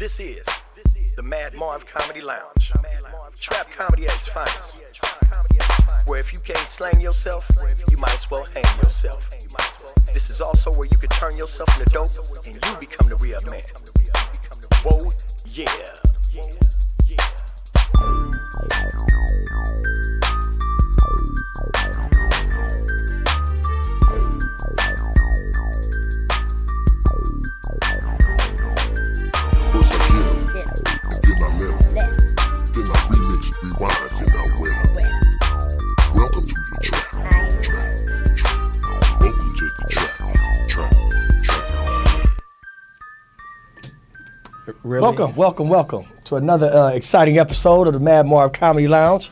This is the Madd Marv Comedy Lounge. Trap comedy at its finest. Where if you can't slang yourself, you might as well hang yourself. This is also where you can turn yourself into dope and you become the real man. Whoa, yeah. First I hit 'em, and then I let 'em. Then I remix, rewind, then I wet 'em. Welcome to the trap. Welcome to the trap. Really? Welcome to another exciting episode of the Madd Marv Comedy Lounge.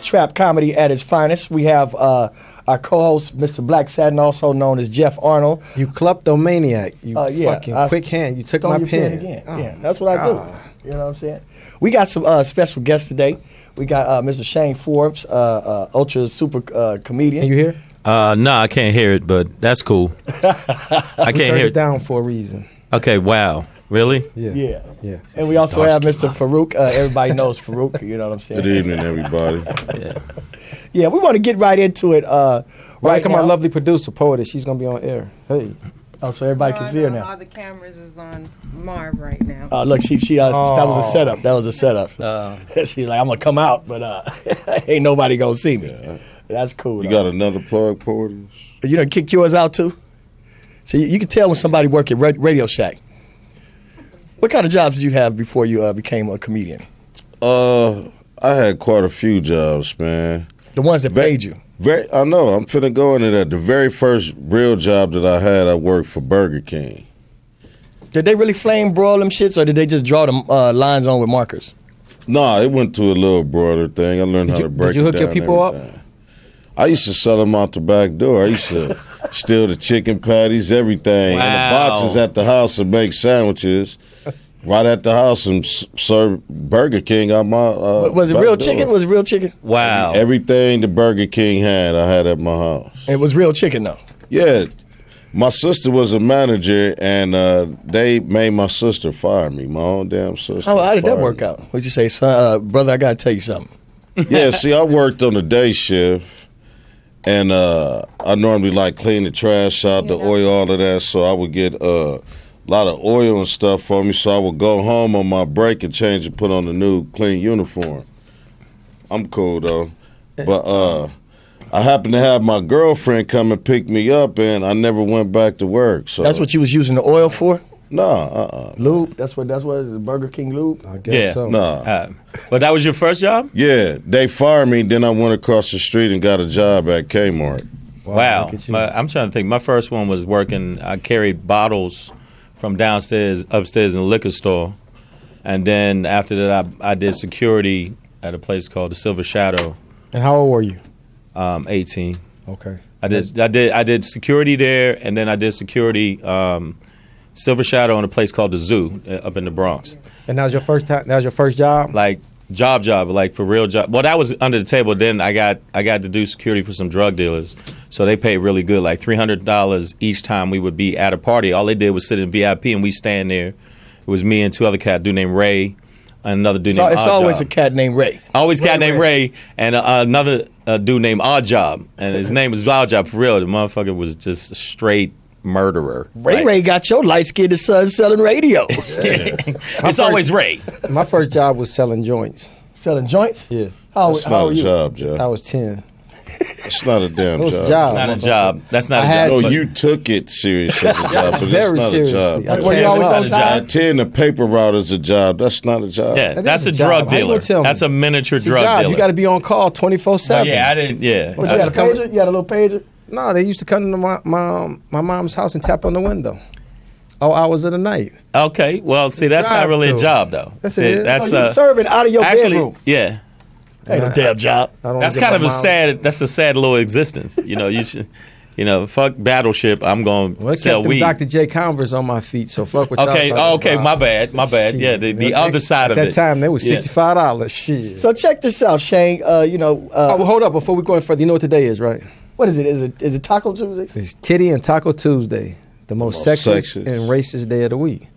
Trap comedy at its finest. We have our co-host, Mr. Black Satin, also known as Jeff Arnold. You kleptomaniac. You fucking I quick hand. You took my pen. Again. Yeah, that's what I do. You know what I'm saying? We got some special guests today. We got Mr. Shang Forbes, ultra super comedian. Can you hear? No, I can't hear it, but that's cool. I can't hear it it. down for a reason. Okay, wow. Really? Yeah. Yeah. And we also have Mr. Faruq. Everybody knows Faruq. You know what I'm saying? Good evening, everybody. Yeah, we want to get right into it. Right, come now. our lovely producer, Poetess. She's gonna be on air. Hey. Oh, so everybody can see her now. All the cameras is on Marv right now. Look, she that was a setup. That was a setup. She's like, I'm gonna come out, but ain't nobody gonna see me. That's cool. You got another plug, Porters? You done kicked yours out too? So you can tell when somebody work at Radio Shack. What kind of jobs did you have before you became a comedian? I had quite a few jobs, man. The ones that paid you. I know. I'm finna go into that. The very first real job that I had, I worked for Burger King. Did they really flame broil them shits, or did they just draw the lines on with markers? Nah, it went to a little broader thing. I learned how to break it down. Did you hook your people up? I used to sell them out the back door. I used to steal the chicken patties, everything, Wow. and the boxes at the house and make sandwiches. Right at the house and serve Burger King on my was it back real door. chicken? Was it real chicken? Wow. Everything the Burger King had, I had at my house. It was real chicken though. Yeah. My sister was a manager, and they made my sister fire me, my own damn sister. How did that fired work me. out? What'd you say, son? Brother, I got to tell you something. Yeah, see, I worked on the day shift, and I normally like clean the trash out, the oil, all of that, so I would get a lot of oil and stuff for me, so I would go home on my break and change and put on a new clean uniform. I'm cool, though. But I happened to have my girlfriend come and pick me up, and I never went back to work. So That's what you was using the oil for? Nah, Lube? That's what the Burger King lube? I guess Yeah. so. nah. But that was your first job? Yeah, they fired me, then I went across the street and got a job at Kmart. Wow. Look at you. I'm trying to think. My first one was working, I carried bottles from downstairs, upstairs in the liquor store. And then after that, I did security at a place called the Silver Shadow. And how old were you? 18. Okay. I did security there, and then I did security Silver Shadow in a place called the Zoo up in the Bronx. And that was your first time. That was your first job. Like job, like for real job. Well, that was under the table. Then I got to do security for some drug dealers, so they paid really good, like $300 each time we would be at a party. All they did was sit in VIP, and we stand there. It was me and two other cats, dude named Ray, and another dude named It's Odd always Job. a cat named Ray. Always cat named Ray, and another dude named Odd Job, and his name was Odd Job for real. The motherfucker was just a straight murderer. Ray got your light-skinned son selling radios. It's always Ray. My first job was selling joints. Selling joints? Yeah. That's How not old a you? job, Jeff. I was 10. It's not a damn It was job. a job. Not a job. That's not I a had job. No, but- you took it serious as a job, but Very it's not seriously. a job. I Were you always That's on not a job. time? 10 the paper route is a job. That's not a job. Yeah, That that's a is a job. drug How you dealer. gonna tell me? That's a miniature It's a drug job. dealer. You got to be on call 24/7. Yeah, I didn't. Yeah, What, you had a pager? You had a little pager? No, they used to come to my mom's house and tap on the window. All hours of the night. Okay, well, see, that's not really a Drive-through. job though. Yes, See, it is. That's So you serving out of your actually, bedroom? yeah. Ain't no damn job. I don't That's get kind my of a mom's- sad. That's a sad little existence. You know, you should. You know, fuck Battleship. I'm going Well, to it sell kept them weed. Dr. J Converse on my feet, so fuck what y'all Okay, talking okay, about. my bad. Shit. Yeah, the other side of At it. that time, they was Yeah. $65. Shit. So check this out, Shang. well, hold up. Before we go any further, you know what today is, right? What is it? Is it Taco Tuesday? It's Titty and Taco Tuesday, the most sexist sexist. and racist day of the week.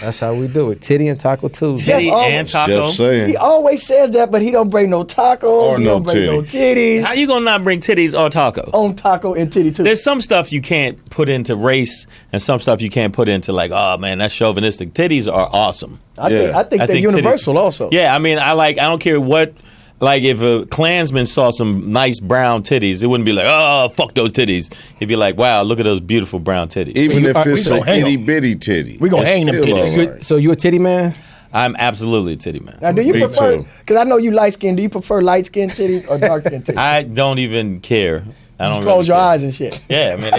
That's how we do it. Titty and Taco Tuesday. Titty Jeff and taco. Jeff saying. He always says that, but he don't bring no tacos. Or He no don't bring no titties. How you gonna not bring titties or taco? On taco and titty too. There's some stuff you can't put into race, and some stuff you can't put into like, oh man, that's chauvinistic. Titties are awesome. I Yeah. think they're titties- universal also. Yeah, I mean, I don't care what. Like if a Klansman saw some nice brown titties, it wouldn't be like, oh, fuck those titties. He'd be like, wow, look at those beautiful brown titties. Even if it's we an gonna hang 'em. itty bitty titty. We gonna it's hang them still titties. all right. So you a titty man? I'm absolutely a titty man. Now, do you Me prefer? too. Because I know you light skinned. Do you prefer light skinned titties or dark skinned titties? I don't even care. I don't Just close really your care. eyes and shit. Yeah, I mean,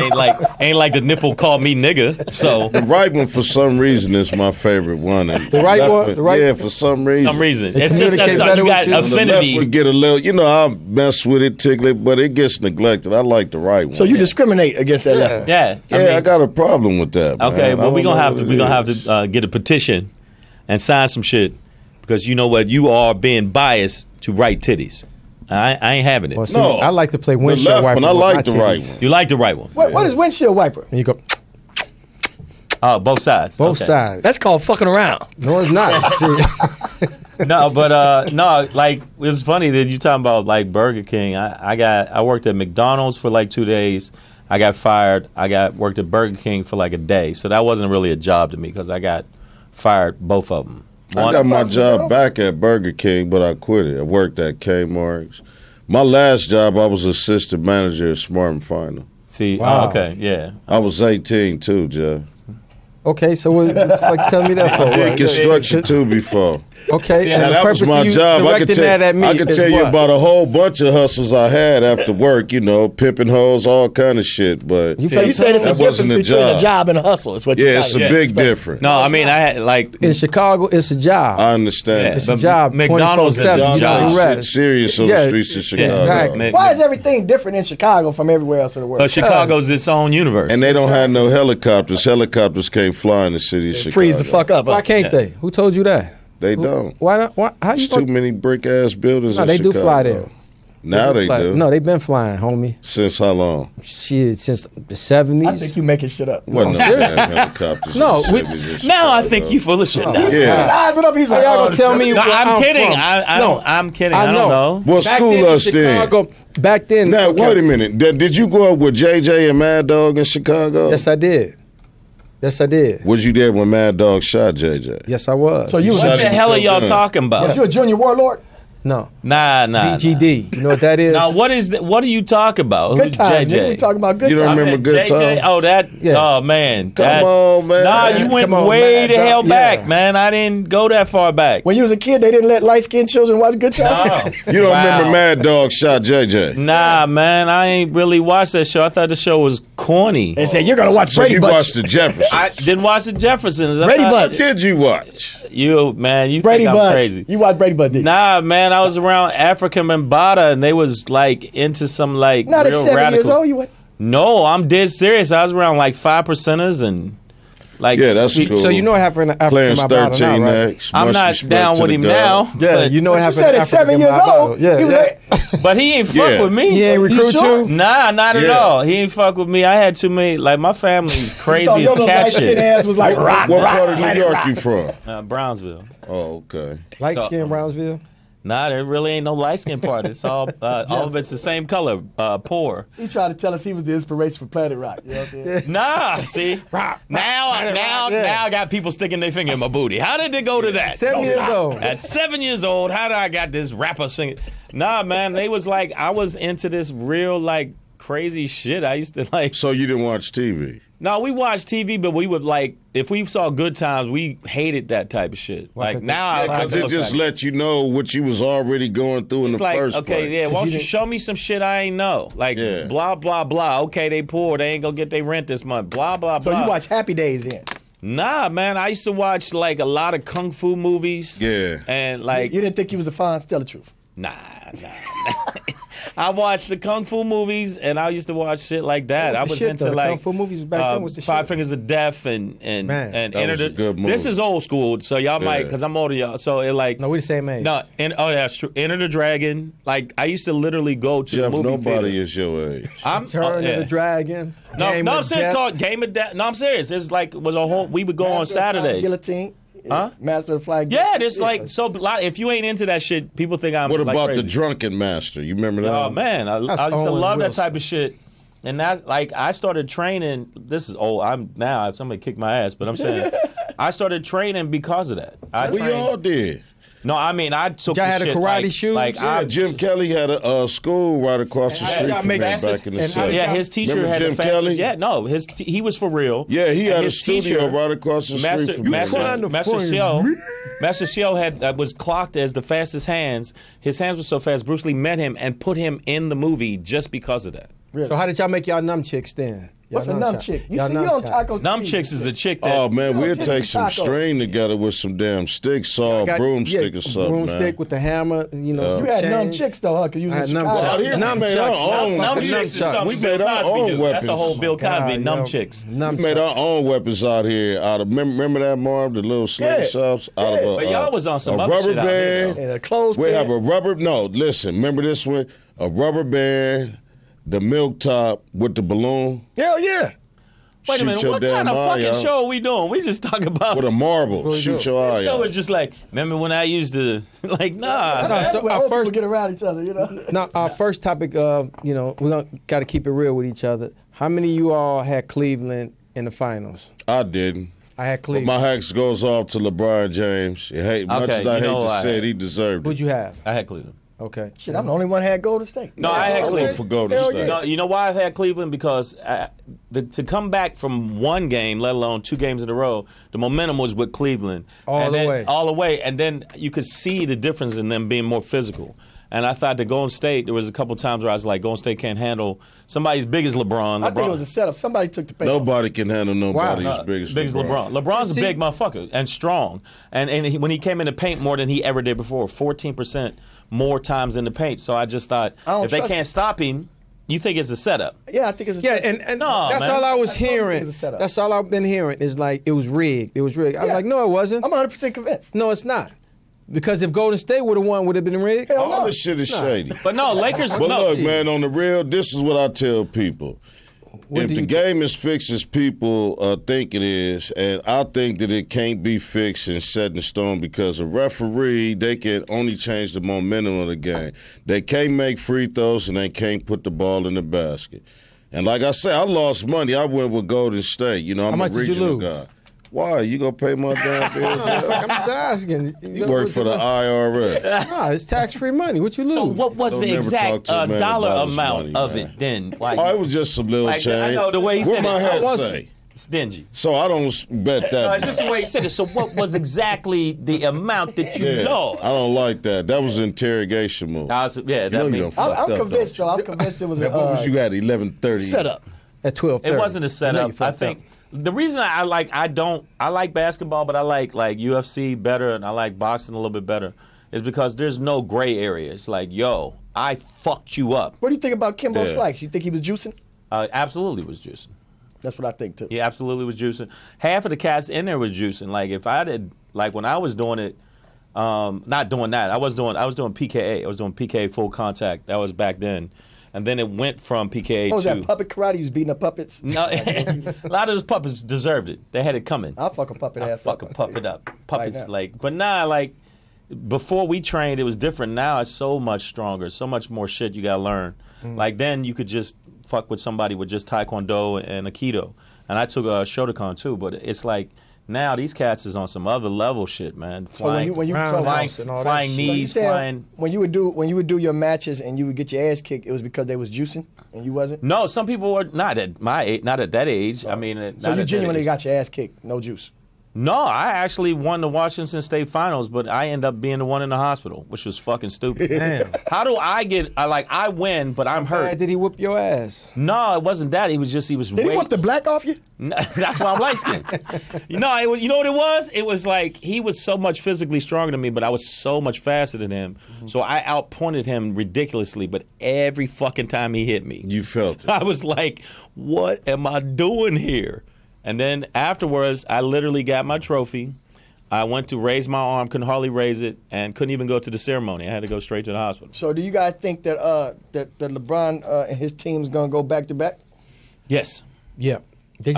ain't like the nipple called me nigga. So The right one, for some reason, is my favorite one. And The right left one? The right- Yeah, for some reason. it's just communicate that's better you got with you. The left affinity. would get a little, I mess with it, tickle it, but it gets neglected. I like the right one. So you discriminate against that left one. Yeah, I got a problem with that. Okay, man. well I don't know what we gonna have it is. to get a petition and sign some shit because you know what, you are being biased to right titties. I ain't having it. Well, see, No. I like to play The windshield left wiper. one, I with like my the titties. right one. You like the right one? What is windshield wiper? And you go Oh, both sides. both Okay. sides. That's called fucking around. No, it's not. See, No, but no, like it's funny that you talking about like Burger King. I worked at McDonald's for like 2 days. I got fired. Worked at Burger King for like a day. So that wasn't really a job to me because I got fired both of them. I got my job back at Burger King, but I quit it. I worked at Kmart's. My last job, I was assistant manager at Smart and Final. See, Wow. okay, yeah. I was 18 too, Jeff. okay, so what the fuck you telling me that for? I did What? construction too before. Okay, Yeah, and the That was purpose my of you job. I could directing that at me is tell you what? about a whole bunch of hustles I had after work. Pimping hoes, all kind of shit. But So you said it's a that difference wasn't between a a job and a hustle. Is what you're yeah, it's a trying to big explain. difference. No, I mean I had like In Chicago, it's a job. I understand. Yeah, that. It's a but job. McDonald's is a 24/7. Y'all You job. know, take the shit rest. serious on Yeah, the streets of Chicago. exactly. Why is everything different in Chicago from everywhere else in the world? Chicago's its own universe. And they don't have no helicopters. Helicopters can't fly in the city of Chicago. Freeze the fuck up. Why can't they? Who told you that? They don't. Why not? Why, how you There's too gonna- many brick ass buildings No, in they do Chicago. fly there. Now they Fly- do. No, they've been flying, homie. Since how long? Shit, since the 70s. I think you making shit up. Wasn't no seriously. damn helicopters. No, in the we- 70s in now I Chicago. think you full of shit now. His Yeah. eyes went up. He's How like, y'all oh, gonna tell me No, where I'm kidding. from? I'm kidding. I don't know. What Back school then in us then? Chicago, back then. Now, okay. wait a minute. Did you go up with JJ and Mad Dog in Chicago? Yes, I did. Yes, I did. Was you there when Mad Dog shot JJ? Yes, I was. So you Shot What was the him hell are with y'all your gun. talking about? you a junior warlord? No. Nah. BGD. You know what that is? Now what is that? What are you talking about? Good Who's times. JJ? nigga. We talking about good You don't times. remember Good JJ? Time? Oh, that. Yeah. Oh man. That's- on, man. Nah, you went Come on, way man. the hell Yeah. back, man. I didn't go that far back. When you was a kid, they didn't let light skinned children watch good times. No. You don't Wow. remember Mad Dog shot JJ? Nah, man. I ain't really watched that show. I thought the show was corny. They said you're gonna watch So Brady you Bunch. watched the Jeffersons. I didn't watch the Jeffersons. Brady Bunch. Did you watch? You man, you Brady think I'm Bunch. crazy? You watch Brady Bunch? didn't you? Nah, man. I was around Africa Mbata, and they was like into some like Not at real 7 radical. years old. You went. No, I'm dead serious. I was around like 5%ers and like. Yeah, that's cool. So you know what happened in Africa Clarence in my bottle 13 now, right? X. I'm Much not respect down to with the him dog. now. Yeah, but, you know what You happened said in at Africa 7 in years my bottle. old. Yeah, He was yeah. like, but he ain't fuck Yeah. with me. He ain't recruit sure? you? Nah, not at Yeah. all. He ain't fuck with me. I had too many. Like my family's crazy so as your little cat light skinned shit. ass was like rock. What rock, part of New planet York rock. you from? Brownsville. Oh, okay. Light So- skin Brownsville? Nah, there really ain't no light skin part. It's all of it's the same color. Poor. He tried to tell us he was the inspiration for Planet Rock. You know what I'm saying? Nah, see. Now I got people sticking their finger in my booty. How did it go to that? 7 years old. At 7 years old, how did I got this rapper singing? Nah, man, they was like, I was into this real like crazy shit. I used to like. So you didn't watch TV? No, we watched TV, but we would like if we saw Good Times, we hated that type of shit. Like now, I Because it just let you know what you was already going through in It's the like, first okay, place. yeah, why don't you show me some shit I ain't know? Like, Yeah. blah, blah, blah. Okay, they poor. They ain't gonna get their rent this month. Blah, blah, So blah. you watch Happy Days then? Nah, man, I used to watch, like, a lot of kung fu movies. Yeah. And, like, You didn't think he was a Fonz? Tell the truth. nah. I watched the kung fu movies, and I used to watch shit like that. I was into like kung fu movies back then was the Five shit. Fingers of Death and That Enter was a the. good movie. This is old school, so y'all might because I'm older, y'all. So it like No, we the same age. no, oh yeah, it's true. Enter the Dragon. Like I used to literally go to Jeff, the movie nobody theater. is your age. Turn of the Dragon. No, Game no, of I'm serious. It's Death. called Game of Death. No, I'm serious. It's like was a whole. We would go on Master of Flying Saturdays. Guillotine. Huh? Master of Flying Yeah, Guillotine. there's like so. If you ain't into that shit, people think I'm. What like about crazy. the Drunken Master? You remember that? Oh man, I That's used to Owen love that Wilson. type of shit. And that like I started training. This is old. I'm now somebody kicked my ass, but I'm saying I started training because of that. We all did. No, I mean I took. Y'all the had shit, a karate like, shoes? Like Yeah, Jim Kelly had a school right across the And street y'all from make me fastest- back in the and 70s. Yeah, his teacher Remember had Jim the fastest. Kelly? Yeah, no, he was for real. Yeah, he And had a his studio teacher, right across the street from me. Master Seo had was clocked as the fastest hands. His hands were so fast. Bruce Lee met him and put him in the movie just because of that. Really? So how did y'all make y'all numb chicks then? What's a Y'all numb chick? You y'all see, you numb on chicks. Taco Numb Tuesday. chicks is the chick that. Oh man, Yo, we'll take take the some taco. string together with some damn sticks, saw a broomstick or something, broomstick man. with the hammer, you know. You had chains. numb chicks though, huh? Cause you I was had in numb Chicago. Out here, Numb we made chucks. our own. Numb Fucking chicks is numb something We Bill made our Cosby own do. That's a weapons. whole Bill Cosby. God, Numb yo. chicks. Numb We made chucks. our own weapons out here. Out of remember that Marv, the little slingshots out of a, But y'all was on some a other rubber shit out here, band. And a clothes We have bed. a rubber. No, listen. Remember this one? A rubber band, the milk top with the balloon. Hell yeah. Wait a Shoot minute, your what kind damn of eye fucking out. show are we doing? We just talk about. With a marble, What we shoot do? your eye This show out. is just like, remember when I used to, like, nah. No, That's so when our old first- people get around each other, you know. Now, our first topic, you know, we're got to keep it real with each other. How many of you all had Cleveland in the finals? I didn't. I had But Cleveland. my hacks goes off to LeBron James. Much Okay, as I you hate know to I say had. it, he deserved Who'd it. you have? I had Cleveland. Okay. Shit, I'm the only one that had Golden State. No, I had I went Cleveland. for Golden Hell State. yeah. No, you know why I had Cleveland? Because to come back from one game, let alone 2 games in a row, the momentum was with Cleveland. All the way. All the way. And then you could see the difference in them being more physical. And I thought that Golden State, there was a couple times where I was like, Golden State can't handle somebody as big as LeBron. I think it was a setup. Somebody took the paper. Nobody can handle nobody Wow. as big as Big as LeBron. LeBron's See- a big motherfucker and strong. And when he came in the paint more than he ever did before, 14% more times in the paint. So I just thought, I don't if they trust can't it. stop him, you think it's a setup. Yeah, I think it's a Yeah, and No, that's man. all I was I totally think hearing. it's a setup. That's all I've been hearing is like it was rigged. It was rigged. I was Yeah. like, no, it wasn't. I'm 100% convinced. No, it's not. Because if Golden State would have won, would it have been rigged? Hell All no. this shit is shady. But no, Lakers. But no, look, man, on the real, this is what I tell people. What If do the you game is fixed as people think it is, and I think that it can't be fixed and set in stone because a referee, they can only change the momentum of the game. They can't make free throws and they can't put the ball in the basket. And like I said, I lost money. I went with Golden State. You know, I'm much a did you regional lose? guy. Why? You gonna pay my damn bills? I'm just asking. You work for the IRS. Nah, it's tax-free money. What you lose? So what was Don't the never talk exact to a man dollar about his amount money, of man. it then? Like, Oh, it was just some little like, change. I know the way he What said my it. hat So say? stingy. So I don't bet No, that. it's just the way he said it. So what was exactly the amount that you Yeah, lost? I don't like that. That was an interrogation move. Yeah, that You know you means done fucked I'm up, convinced, don't though. I'm convinced it was you? a What was you at 11:30? setup. At 12:30. it wasn't a setup. I think the reason I like basketball, but I like UFC better and I like boxing a little bit better is because there's no gray area. It's like, yo, I fucked you up. What do you think about Kimbo Yeah. Slice? You think he was juicing? Absolutely was juicing. That's what I think too. He absolutely was juicing. Half of the cats in there was juicing. Like if I did, like when I was doing it, not doing that. I was doing PKA. I was doing PKA full contact. That was back then, and then it went from PKA What was to that puppet karate? He was beating up puppets. no. A lot of those puppets deserved it. They had it coming. I'll fuck a puppet I'll ass fuck up. a puppet up. Puppets now. like, but nah, like before we trained, it was different. Now it's so much stronger, so much more shit you gotta learn. Like then you could just fuck with somebody with just Taekwondo and Aikido, and I took a Shotokan too. But it's like now these cats is on some other level shit, man. So when you Roundhouse and all that flying shit. knees, so you saying flying. when you would do your matches and you would get your ass kicked, it was because they was juicing and you wasn't. No, some people were not at my age, not at that age. I mean, So not you at that genuinely age. got your ass kicked, no juice. No, I actually won the Washington State Finals, but I end up being the one in the hospital, which was fucking stupid. Damn. How do I get? I win, but I'm hurt. Why did he whoop your ass? No, it wasn't that. He was. Did he whip the black off you? That's why I'm light skinned. You know what it was? It was like he was so much physically stronger than me, but I was so much faster than him. So I outpointed him ridiculously. But every fucking time he hit me, You felt it. I was like, "What am I doing here?" And then afterwards, I literally got my trophy. I went to raise my arm, couldn't hardly raise it, and couldn't even go to the ceremony. I had to go straight to the hospital. So do you guys think that that LeBron and his team's gonna go back to back? Yes. Yeah. They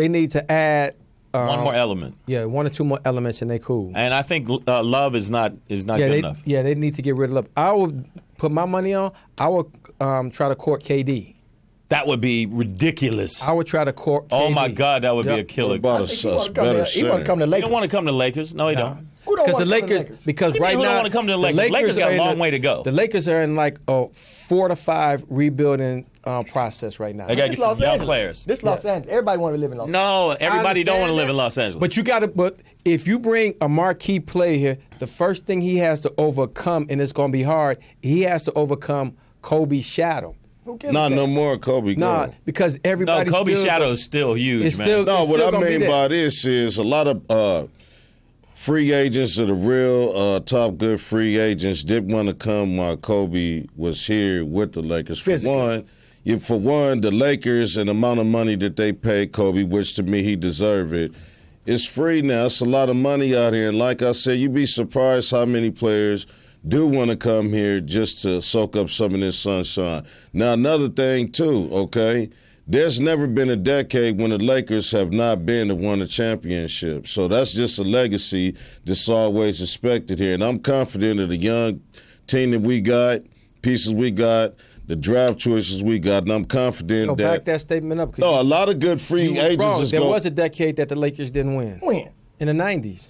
need to add One more element. Yeah, 1 or 2 more elements and they cool. And I think Love is not good enough. Yeah, they need to get rid of Love. I would put my money on. I would try to court KD. That would be ridiculous. I would try to court KD. Oh my God, that would be a killer. About I think he want to come to He Lakers. don't want to come to Lakers. No, he don't. Who don't Because want the to come to Lakers, because What do you right mean who now don't want to come to the Lakers? Lakers got a are in long way to go. The Lakers are in like a 4 to 5 rebuilding process right now. They got to This get Los some young Angeles. players. This Los Angeles. Everybody want to live in Los Angeles. No, everybody don't want to understand live in that. Los Angeles. But you got to. But if you bring a marquee player here, the first thing he has to overcome, and it's going to be hard, he has to overcome Kobe's shadow. Who gives a Not damn? no more, Kobe. Nah, Go. because no, everybody's Kobe's still, shadow is still huge, It's man. still- No, what I gonna be mean there. by this is a lot of free agents that are real top good free agents didn't want to come while Kobe was here with the Lakers. Physically. For one, the Lakers and the amount of money that they paid Kobe, which to me he deserved it, it's free now. It's a lot of money out here. And like I said, you'd be surprised how many players do want to come here just to soak up some of this sunshine. Now, another thing, too, okay? There's never been a decade when the Lakers have not been to won a championship. So that's just a legacy that's always expected here. And I'm confident of the young team that we got, pieces we got, the draft choices we got, and I'm confident Go that. back that statement up. 'Cause No, a lot of good free you was agents wrong. is There go. was a decade that the Lakers didn't win. When? In the 90s.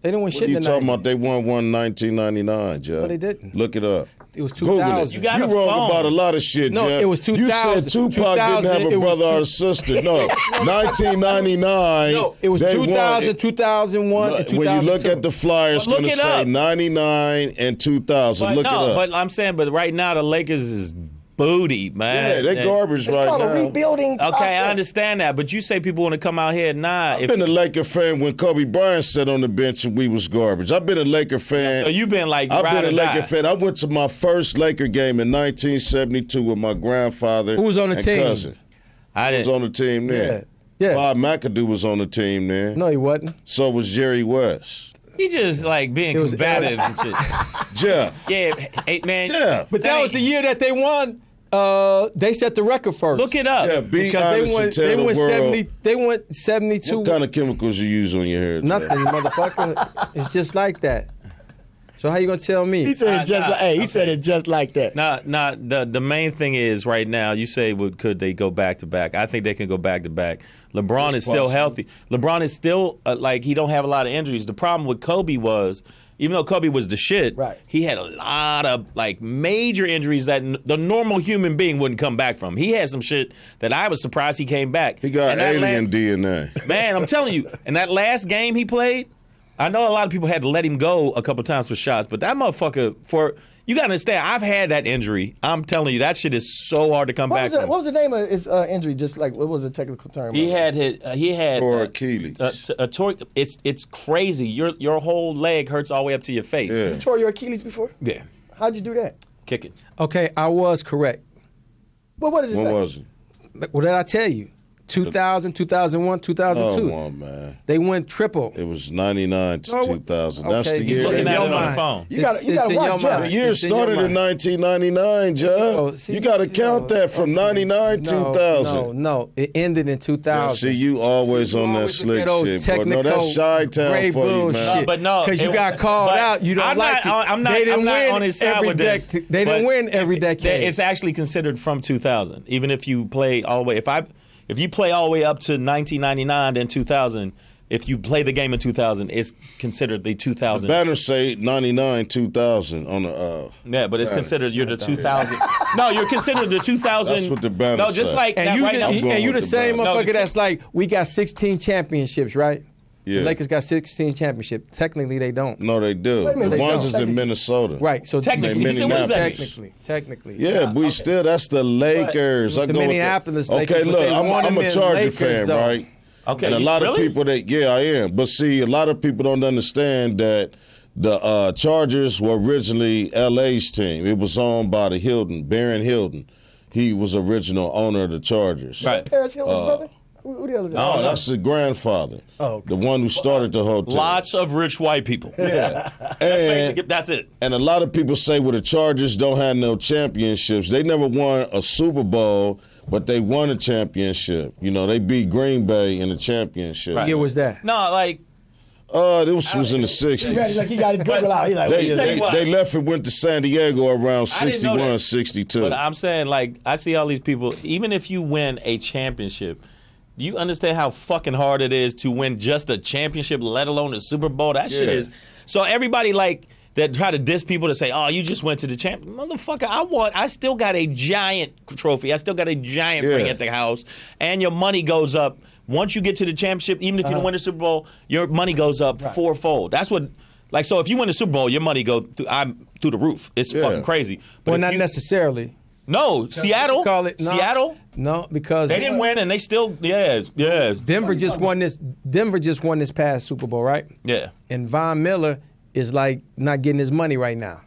They didn't win What shit are you in the talking 90s. about? They won one in 1999, Jeff. No, they didn't. Look it up. It was Google 2000. You got You a wrong phone. about a lot of shit, No, Jeff. it was You 2000. said Tupac didn't have it a was brother or two- a sister. No, 1999. No, it was they 2000, won. 2001, and 2002. When you look at the Flyers, it's But look going to it say up. 99 and 2000. But look no, it up. but I'm saying, but right now the Lakers is booty, man. yeah, they garbage It's right called now. a rebuilding Okay, process. I understand that, but you say people want to come out here. Nah, I've been a Laker fan when Kobe Bryant sat on the bench and we was garbage. I've been a Laker fan. so you've been like I've ride been a or Laker die. fan. I went to my first Laker game in 1972 with my grandfather. Who was on the and team? Cousin. I Was didn't. on the team there. Yeah. Bob McAdoo was on the team there. No, he wasn't. So was Jerry West. He just like being It was combative and shit. Jeff. Yeah, hey, man. Jeff. But that was the year that they won. They set the record first. Look it up. Yeah, be Because honest they went, and tell they the went world 70. They went 72. what kind of chemicals you use on your hair. Jeff? Nothing, motherfucker. It's just like that. So how you gonna tell me? He said it just like, hey, he said it just like that. Nah. The main thing is right now. You say, well, could they go back to back? I think they can go back to back. LeBron It's is still possible. healthy. LeBron is still like he don't have a lot of injuries. The problem with Kobe was, even though Kobe was the shit, Right. he had a lot of like major injuries that the normal human being wouldn't come back from. He had some shit that I was surprised he came back. He got And that alien DNA. Man, I'm telling you, and that last game he played, I know a lot of people had to let him go a couple times for shots, but that motherfucker, you got to understand, I've had that injury. I'm telling you, that shit is so hard to come What back was, the, from. what was the name of his injury? Just like, what was the technical term? He had Tore Achilles. It's crazy. Your whole leg hurts all the way up to your face. Yeah. You tore your Achilles before? Yeah. How'd you do that? Kick it. Okay, I was correct. Well, what does it When say? was it? What did I tell you? 2000, 2001, 2002. Oh, man. They went triple. It was 99 to Oh, 2000. That's okay. the He's year. looking in at your it on the mind. phone. You gotta in watch your Jeff. mind. The year It's in your started in mind. 1999, Jeff. Oh, see, you got to count that from 99, 2000. No, it ended in 2000. See, you always on that always slick look at old shit. But no, that's Chi Town gray for you, man. bullshit. No, but no, because you it- got called but out. You don't I'm like not- it. I'm not- They didn't I'm not win on his side every with this, They but didn't win every if- decade. It's actually considered from 2000. Even if you play all the way, if you play all the way up to 1999, then 2000. If you play the game in 2000, it's considered the 2000. Banners say 99, 2000 on the. Yeah, but it's Banner. considered you're the 2000. No, you're considered the 2000. That's what the banner No, just say. like and that you, right now. I'm going and you with the the same Browns. motherfucker No, that's like, we got 16 championships, right? Yeah. The Lakers got 16 championship. Technically, they don't. No, they do. Wait a minute, The they ones don't. is in Minnesota. Right. So Technically, They he said, what does that mean? technically. Yeah, we still, that's the Lakers. But I the go with Minneapolis the, Lakers, okay, but look, they want I'm them a in Charger Lakers, fan, though. right? Okay, And a lot really? of people I am. But see, a lot of people don't understand that the Chargers were originally LA's team. It was owned by the Baron Hilton. He was original owner of the Chargers. Right. Paris Hilton's brother? Who the hell is that? Oh, that's the grandfather. Oh, okay. The one who started the hotel. Lots of rich white people. Yeah. and, That's it. and a lot of people say, well, the Chargers don't have no championships. They never won a Super Bowl, but they won a championship. You know, they beat Green Bay in the championship. What year was that? No, like, This was in the 60s. Like he got his Google out. He's like, They, tell you they, what. they left and went to San Diego around I didn't know 61, that. 62. but I'm saying, like, I see all these people, even if you win a championship, do you understand how fucking hard it is to win just a championship, let alone a Super Bowl? That shit Yeah. is. So everybody, like, that try to diss people to say, oh, you just went to the champ. Motherfucker, I still got a giant trophy. I still got a giant ring Yeah. at the house. And your money goes up. Once you get to the championship, even if you don't win the Super Bowl, your money goes up fourfold. That's what, like, so if you win the Super Bowl, your money go through the roof. It's Yeah. fucking crazy. But Well, if not you- necessarily. No, Seattle. Call it, no. Seattle. No, because They didn't win, and they still, yeah. Denver just won this past Super Bowl, right? Yeah. And Von Miller is like not getting his money right now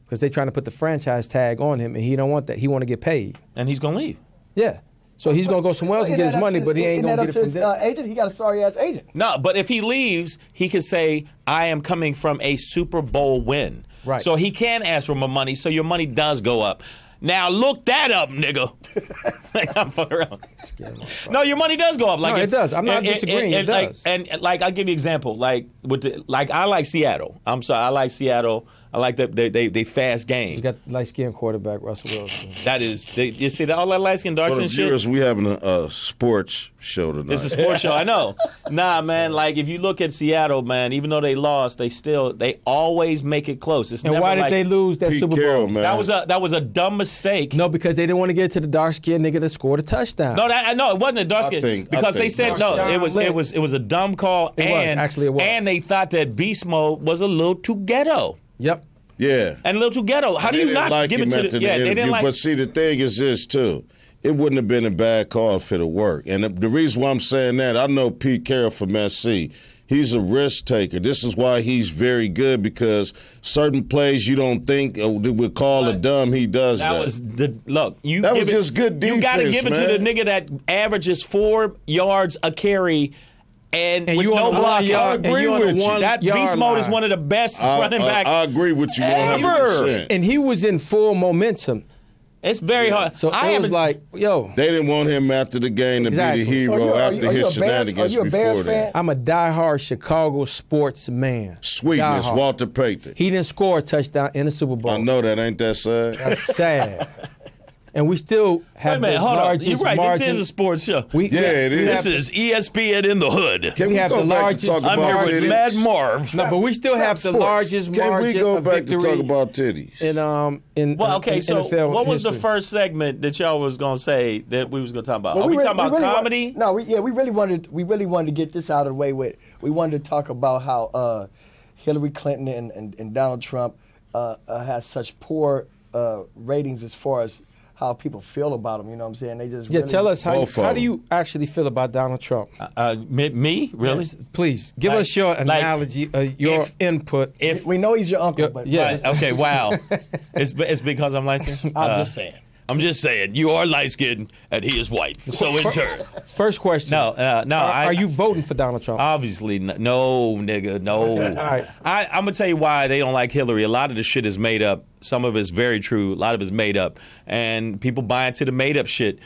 because they're trying to put the franchise tag on him, and he don't want that. He want to get paid. And he's gonna leave. Yeah. So he's gonna go somewhere else and get his money, but he ain't gonna get it from them. Agent, he got a sorry ass agent. No, but if he leaves, he can say, I am coming from a Super Bowl win. Right. So he can ask for more money, so your money does go up. Now look that up, nigga. Like, I'm fucking around. No, your money does go up. Like No, it does. I'm not and- disagreeing. and It like, does. And like, I'll give you an example. Like I like Seattle. I'm sorry, I like Seattle. I like they fast game. You got light skinned quarterback Russell Wilson. That is, you see all that light skin, dark For skin the shit. viewers, we having a sports show tonight. It's a sports show. I know. Nah, man. Like if you look at Seattle, man, even though they lost, they always make it close. It's And never why did like, they lose that Pete Super Carroll, Bowl? man. That was a dumb mistake. No, because they didn't want to get to the dark skinned nigga that scored a touchdown. No, I know it wasn't a dark skin because they said no. Shang It was a dumb call. Actually, it was. And they thought that beast mode was a little too ghetto Yep. Yeah. and a little too ghetto. How do you not give it to the? Yeah, they didn't like. But see, the thing is this too. It wouldn't have been a bad call if it'd work. And the reason why I'm saying that, I know Pete Carroll from SC. He's a risk taker. This is why he's very good, because certain plays you don't think would call a dumb, he does that. That was the look. You That give was just good You got to defense, give it man. to the nigga that averages 4 yards a carry. And with you no on the blocking. 1 yard, I agree and you on the with you. 1 That yard beast mode is line. one of the best running backs. I agree with you 100%. Ever. And he was in full momentum. It's very hard. So I it was haven't- like, yo, They didn't want him after the game to Exactly. be the hero So after his shenanigans Are you a Bears before fan? that. I'm a diehard Chicago sports man. Sweetness, Diehard. Walter Payton. He didn't score a touchdown in the Super Bowl. I know that, ain't that sad? That's sad. And we still Wait have a minute, the hold on. largest You're right. margin. This is a sports show. We, Yeah, it we is. This is ESPN in the hood. Can We we have go the back largest- to talk I'm about here with titties? Madd Marv. No, but we still have the Sports. largest Can margin we go of back to victory talk about titties? in Well, okay, in so NFL what was the history. first segment that y'all was gonna say that we was gonna talk about? Well, Are we really- talking about really want- comedy? No, we really wanted to get this out of the way with. We wanted to talk about how Hillary Clinton and Donald Trump has such poor ratings as far as how people feel about them. You know what I'm saying? They just Yeah, really, tell us Both of how them. do you actually feel about Donald Trump? Me? Really? Yes, please give Like- us your like, analogy, your if- input. If We know he's your uncle, Yeah, but yeah. Right, okay, wow. It's because I'm light skinned? I'm just saying. I'm just saying. You are light skinned and he is white. So in turn. First question. No. Are you voting for Donald Trump? Obviously, no, nigga, no. Okay, all right. I'm gonna tell you why they don't like Hillary. A lot of the shit is made up. Some of it's very true. A lot of it's made up, and people buy into the made up shit.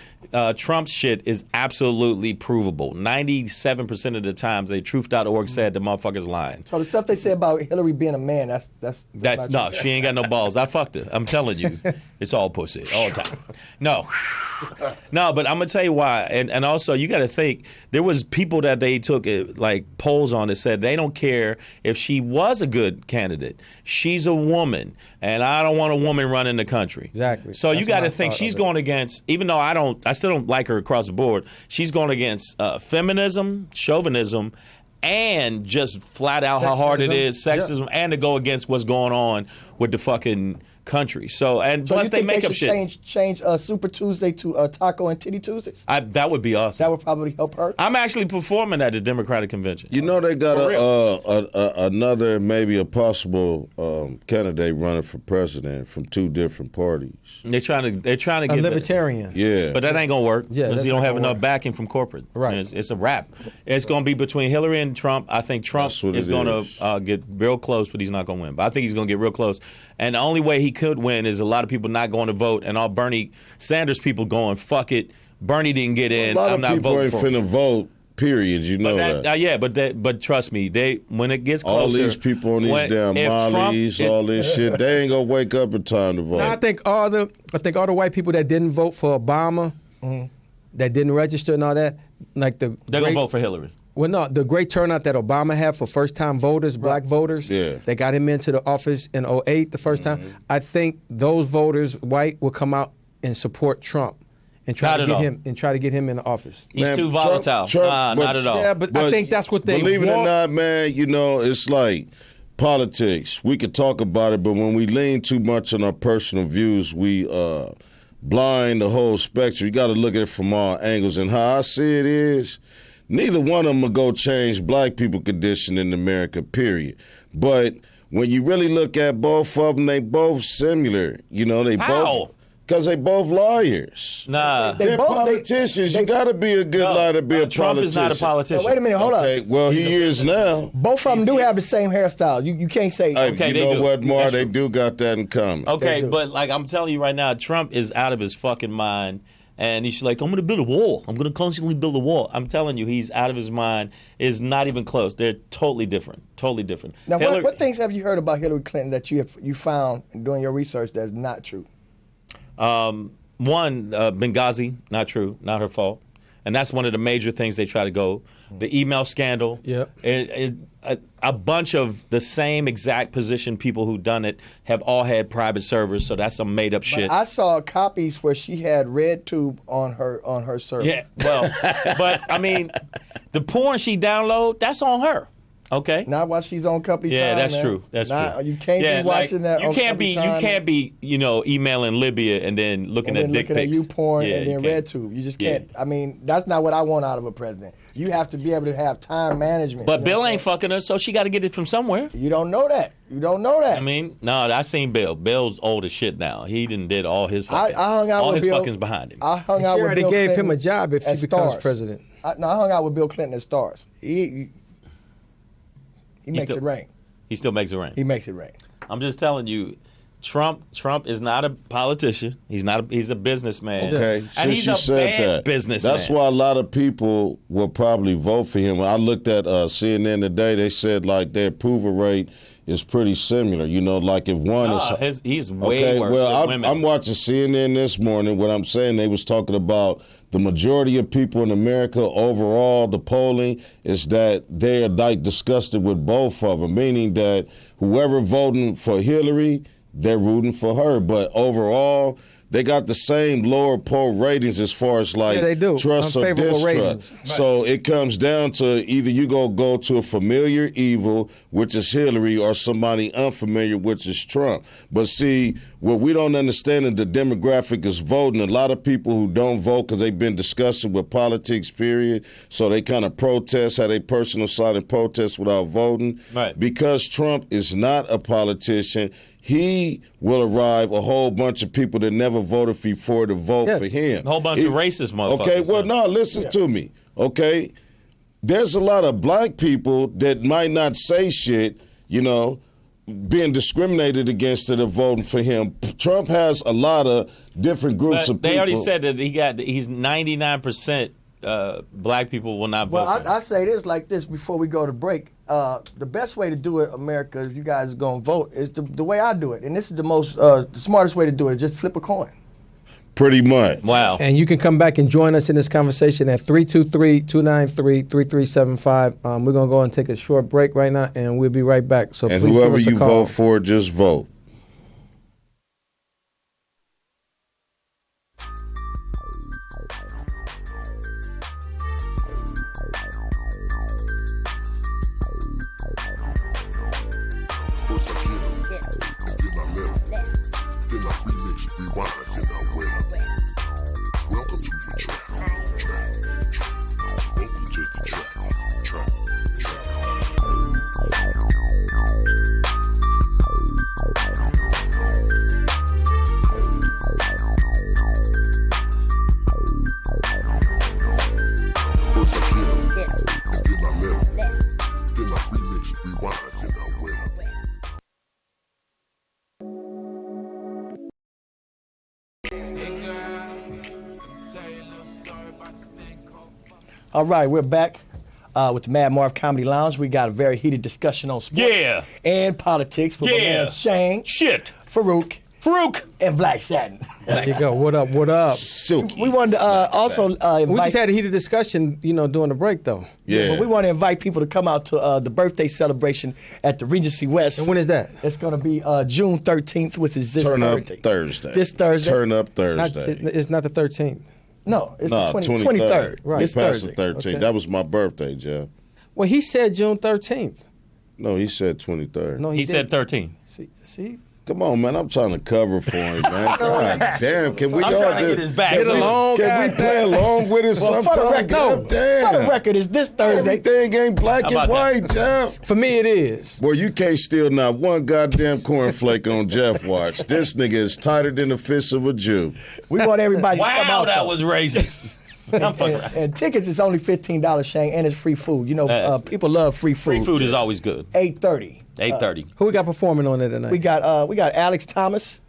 Trump's shit is absolutely provable. 97% of the times, truth.org said the motherfucker's lying. So the stuff they say about Hillary being a man, that's That's not no, true. she ain't got no balls. I fucked her. I'm telling you, it's all pussy all the time. No, but I'm gonna tell you why. And also, you got to think there was people that they took like polls on that said they don't care if she was a good candidate. She's a woman, and I don't want a woman running the country. Exactly. So you That's got what to I think thought she's of it. going against. Even though I still don't like her across the board. She's going against feminism, chauvinism, and just flat out how hard it is, sexism, Yeah. and to go against what's going on with the fucking country. So plus you they think make up should shit. change Super Tuesday to Taco and Titty Tuesdays? That would be awesome. That would probably help her. I'm actually performing at the Democratic convention. You know they got For another maybe a possible candidate running for president from two different parties. They're trying to A get libertarian. Yeah, but that ain't gonna work Yeah, because that's you don't not have gonna enough work. backing from corporate. Right. It's a wrap. It's gonna be between Hillary and Trump. I think Trump That's what is it gonna is. get real close, but he's not gonna win. But I think he's gonna get real close. And the only way he could win is a lot of people not going to vote, and all Bernie Sanders people going, fuck it. Bernie didn't get in. a lot I'm of not people voting ain't for him. finna vote. Period. You know that. But trust me, when it gets All closer, these people on these damn if Trump- mollies, all this shit, they ain't gonna wake up in time to vote. Now, I think all the white people that didn't vote for Obama, that didn't register and all that, like they're gonna vote for Hillary. Well, no, the great turnout that Obama had for first-time voters, black voters, Yeah. that got him into the office in 2008 the first time. I think those voters, white, will come out and support Trump and try Not to at get all. him and try to get him in the office. He's Man, too Trump- volatile. Trump- but- not at all. Yeah, but I think that's what they believe it or want. not, man. You know, it's like politics. We could talk about it, but when we lean too much on our personal views, we blind the whole spectrum. You got to look at it from all angles. And how I see it is, neither one of them will go change black people condition in America, period. But when you really look at both of them, they both similar. You know, they How? both. Because they both liars. Nah. They're politicians. You got to be a good liar to be a Trump politician. is not a politician. Now, wait a minute, hold Okay, up. well, he is now. Both of them do have the same hairstyle. You can't say. Hey, Okay, you they know do. what, Mar? That's They true. do got that in common. Okay, They do. but like I'm telling you right now, Trump is out of his fucking mind. And he's like, I'm going to build a wall. I'm going to constantly build a wall. I'm telling you, he's out of his mind. It's not even close. They're totally different. Totally different. Now, Hillary- what things have you heard about Hillary Clinton that you found in doing your research that's not true? One, Benghazi, not true, not her fault. And that's one of the major things they try to go. The email scandal. Yep. A bunch of the same exact position people who done it have all had private servers, so that's some made up shit. I saw copies where she had RedTube on her server. Yeah, well, but I mean, the porn she download, that's on her. Okay. Not while she's on company Yeah, time. that's man. true. That's true. You can't Yeah, be watching that. You on can't company be. time You can't be. emailing Libya and then looking and at then dick looking at pics. you porn Yeah, and then you can't. RedTube. You just Yeah. can't. I mean, that's not what I want out of a president. You have to be able to have time management. But you know Bill what I'm ain't fucking her, so she got to get it from somewhere. saying? You don't know that. You don't know that. I mean, no, I seen Bill. Bill's old as shit now. He did all his fucking. I hung out all with his Bill. fucking's behind him. I hung She out with already Bill gave Clinton him a job if at he becomes Stars. president. I hung out with Bill Clinton at Stars. He makes still- it rain. He still makes it rain. He makes it rain. I'm just telling you, Trump is not a politician. He's not. He's a businessman. Okay, and since he's you a said bad that, businessman. that's why a lot of people will probably vote for him. When I looked at CNN today, they said like their approval rate is pretty similar. You know, like if one is He's way worse well, with women. I'm watching CNN this morning. What I'm saying, they was talking about the majority of people in America overall, the polling is that they are like disgusted with both of them, meaning that whoever voting for Hillary, they're rooting for her. But overall, they got the same lower poll ratings as far as like Yeah, they do. trust or Unfavorable distrust. ratings. So it comes down to either you go to a familiar evil, which is Hillary, or somebody unfamiliar, which is Trump. But see, what we don't understand is the demographic is voting. A lot of people who don't vote because they've been discussing with politics, period. So they kind of protest, have a personal side and protest without voting. Right. Because Trump is not a politician, he will arrive a whole bunch of people that never voted before to vote for him. A whole bunch of racist motherfuckers. Okay, well, huh? no, listen to me. Okay, there's a lot of black people that might not say shit, you know, being discriminated against that are voting for him. Trump has a lot of different groups But of they people. already said that he's 99% black people will not vote Well, for him. I say this like this before we go to break. The best way to do it, America, if you guys are going to vote, is the way I do it. And this is the smartest way to do it, just flip a coin. Pretty much. Wow. And you can come back and join us in this conversation at 323-293-3375. We're going to go and take a short break right now, and we'll be right back. So And please give whoever us a you call. vote for, just vote. All right, we're back with the Madd Marv Comedy Lounge. We got a very heated discussion on sports and politics with my man Shang, Faruq, and Black Satin. There you go. What up? What up? Silky. We wanted to also invite. We just had a heated discussion, during the break, though. Yeah. But we want to invite people to come out to the birthday celebration at the Regency West. And when is that? It's going to be June 13th, which is this Turn Thursday. up Thursday. This Thursday. Turn up Thursday. It's not the 13th. No, it's Nah, the 23rd. Right. This Past Thursday. the 13th. Okay. That was my birthday, Jeff. Well, he said June 13th. No, he said 23rd. No, He didn't. said 13. See? Come on, man. I'm trying to cover for him, man. God damn. Can we I'm all trying to do get his back. Get So- along, Can we play along with it Well, for the sometime? record, God damn. for the record, it's this Thursday. Everything ain't black How and about white, Jeff. For me, it is. Boy, you can't steal not one goddamn cornflake on Jeff Watch. This nigga is tighter than the fist of a Jew. We want everybody to come Wow, out. that though. was racist. I'm fucking around. And tickets is only $15, Shang, and it's free food. People love free food. Free food is always good. 8:30. 8:30. Who we got performing on it tonight? We got Alex Thomas.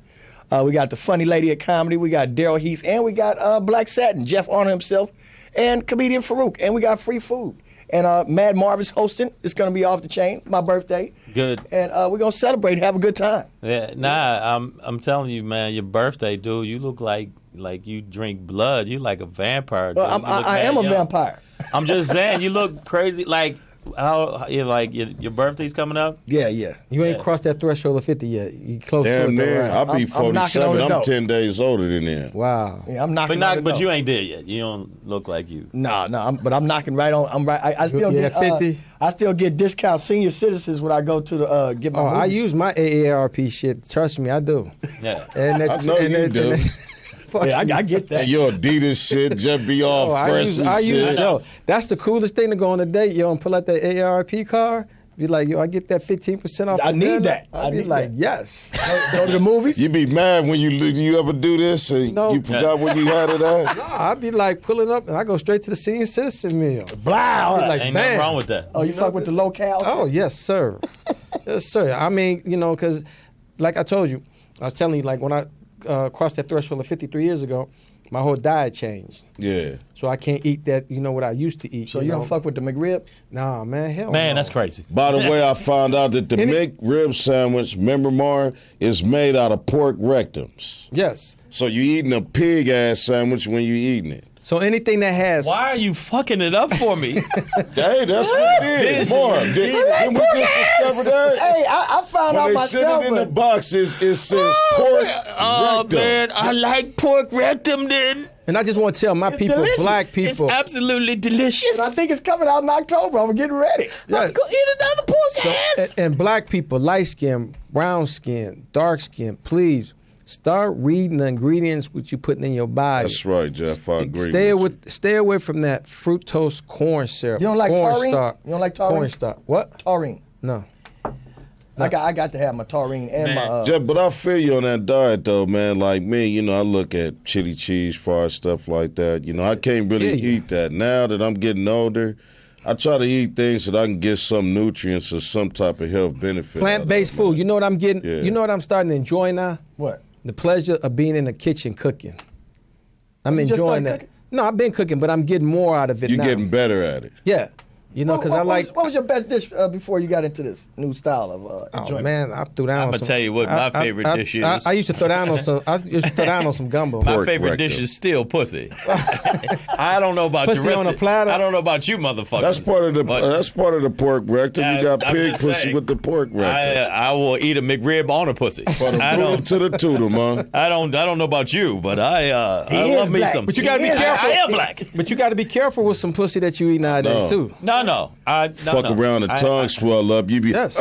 We got the funny lady at comedy. We got Daryl Heath, and we got Black Satin, Jeff Arnold himself, and comedian Faruq. And we got free food. And Madd Marv is hosting. It's gonna be off the chain. My birthday. Good. And we're gonna celebrate, have a good time. Yeah, nah, I'm telling you, man, your birthday, dude, you look like you drink blood. You like a vampire. Well, dude. You look I mad am a young. vampire. I'm just saying, you look crazy. Like how your birthday's coming up. Yeah. You ain't crossed that threshold of 50 yet. You close to Damn it, though, near. right? I'll be I'm knocking on 47. the I'm door. 10 days older than him. Wow. Yeah, I'm knocking. But you ain't there yet. You don't look like you. No, but I'm knocking right on. I'm right. I still Yeah, get 50. I still get discount senior citizens when I go to the get my. Oh, I movies. use my AARP shit. Trust me, I do. Yeah. And I know you do. Fuck Yeah, you. I get that. And your Adidas shit just be all Oh, fresh and I use, shit. yo, that's the coolest thing to go on a date, yo, and pull out that AARP card. Be like, yo, I get that 15% off. I the need dinner. that. I'll I be need like, that. yes. Go to the movies. You be mad when you ever do this and No. you forgot where you had it at? I'll be like pulling up and I go straight to the senior citizen meal. Blah. Like, Ain't bam. nothing wrong with that. Oh, you fuck with the locales? Oh, yes, sir. Yes, sir. I mean, because like I told you, I was telling you, like when I crossed that threshold of 53 years ago, my whole diet changed. Yeah. So I can't eat that, what I used to eat. So you don't fuck with the McRib? Nah, man, hell Man, no. that's crazy. By the way, I found out that the McRib sandwich, remember, Mar, is made out of pork rectums. Yes. So you eating a pig ass sandwich when you eating it. So anything that has... Why are you fucking it up for me? Hey, that's what it is. Mar, didn't we just discover that? Hey, I found When out they myself. send it in the but- boxes, it says pork Oh rectum. man, I like pork rectum. Then And I just want to tell my people, delicious. black it's people... absolutely delicious. I think it's coming out in October. I'm getting ready. Yes. Go eat another pork So, ass. and black people, light skin, brown skin, dark skin, please start reading the ingredients which you're putting in your body. That's right, Jeff. I agree. Stay away from that fructose corn syrup. You don't like corn taurine? starch. You don't like taurine? Corn starch. What? Taurine. No. I got to have my taurine and my. Jeff, but I feel you on that diet though, man. Like me, I look at chili cheese, fried stuff like that. I can't really Yeah. eat that. Now that I'm getting older, I try to eat things that I can get some nutrients or some type of health benefit. Plant-based out of, food. You know what I'm getting? Yeah. You know what I'm starting to enjoy now? What? The pleasure of being in the kitchen cooking. I'm you just enjoying started that. cooking? No, I've been cooking, but I'm getting more out of it You're now. getting better at it. Yeah. Because I like... What was your best dish before you got into this new style of Oh enjoyment? man, I threw down. I'ma on some, tell you what my favorite dish is. I used to throw down on some. I used to throw down on some gumbo. My Pork favorite rectum. dish is still pussy. I don't know about Pussy the rest on a platter? I don't know about you, motherfuckers. That's part of the but that's part of the pork rectum. You got I'm pig just pussy saying, with the pork rectum. I will eat a McRib on a pussy. I Boot don't. to the tooter, man. I don't know about you, but I He love is me black. some. But you gotta be careful. I am black. But you got to be careful with some pussy that you eat nowadays No. too. No. Fuck around, the tongue swell up. You be Yes.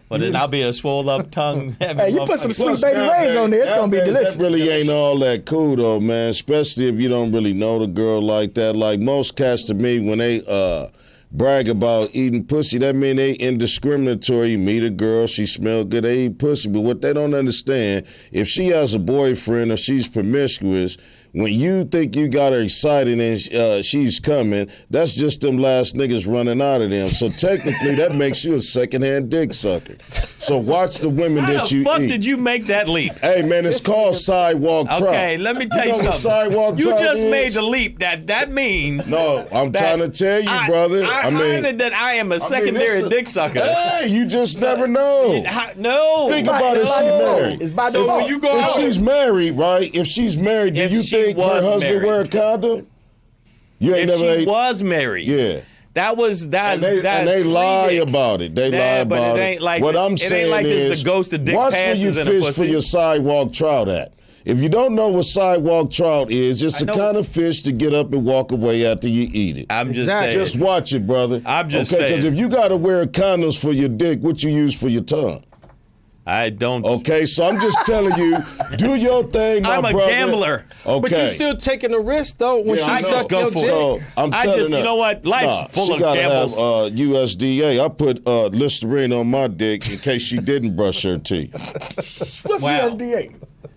But then I'll be a swole up tongue. Hey, you put some motherfucker. sweet baby rays on there. It's gonna be delicious. That really ain't all that cool though, man. Especially if you don't really know the girl like that. Like most cats to me, when they brag about eating pussy, that mean they indiscriminatory. You meet a girl, she smell good, they eat pussy. But what they don't understand, if she has a boyfriend or she's promiscuous, When you think you got her excited and she's coming, that's just them last niggas running out of them. So technically, that makes you a secondhand dick sucker. So watch the women that you eat. How the fuck did you make that leap? Hey, man, it's called sidewalk trout. Okay, let me tell you something. Sidewalk You trout just is? made the leap. That means. No, I'm trying to tell you, brother. I mean that I am a secondary dick sucker. Hey, you just never know. No. Think about it. She's married. It's by So default. when you go If out, she's married, right? If she's married, do If you she think her was husband married. wear a condom? You ain't if never. she was married, Yeah. and they lie about it. They lie but about it ain't like what I'm it saying ain't like is, it's the ghost of dick watch where you passes in a fish pussy. for your sidewalk trout at. If you don't know what sidewalk trout is, it's the know. kind of fish to get up and walk away after you eat it. I'm just saying. Just watch it, brother. I'm just okay, because saying. if you got to wear condoms for your dick, what you use for your tongue? I don't. Okay, so I'm just telling you, do your thing, my I'm a brother. gambler. Okay. But you still taking the risk though when Yeah, I she know. suck go your for dick. it. So I'm I telling just, her, you know what? Life's full she of gotta gambles. have USDA. I put Listerine on my dick in case she didn't brush her teeth. What's Wow. USDA?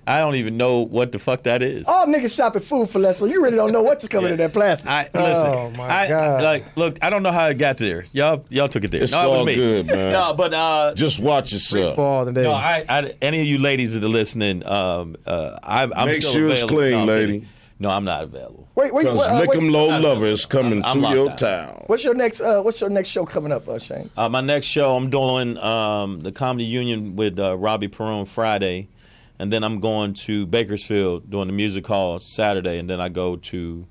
I don't even know what the fuck that is. All niggas shop at Food for Less, so you really don't know what's coming in that plastic. Listen. Oh, my God. Look, I don't know how it got there. Y'all took it there. It's no, it was all me. good, man. No, but Just watch yourself. For all the day. no, any of you ladies that are listening, I'm Make still sure it's available. clean, No, I'm lady. kidding. No, I'm not available. Wait, Because Lick'em Low Lover is coming I'm to locked your down. town. what's your next show coming up, Shang? My next show, I'm doing the Comedy Union with Robbie Perone Friday, and then I'm going to Bakersfield doing the music hall Saturday, and then I go to,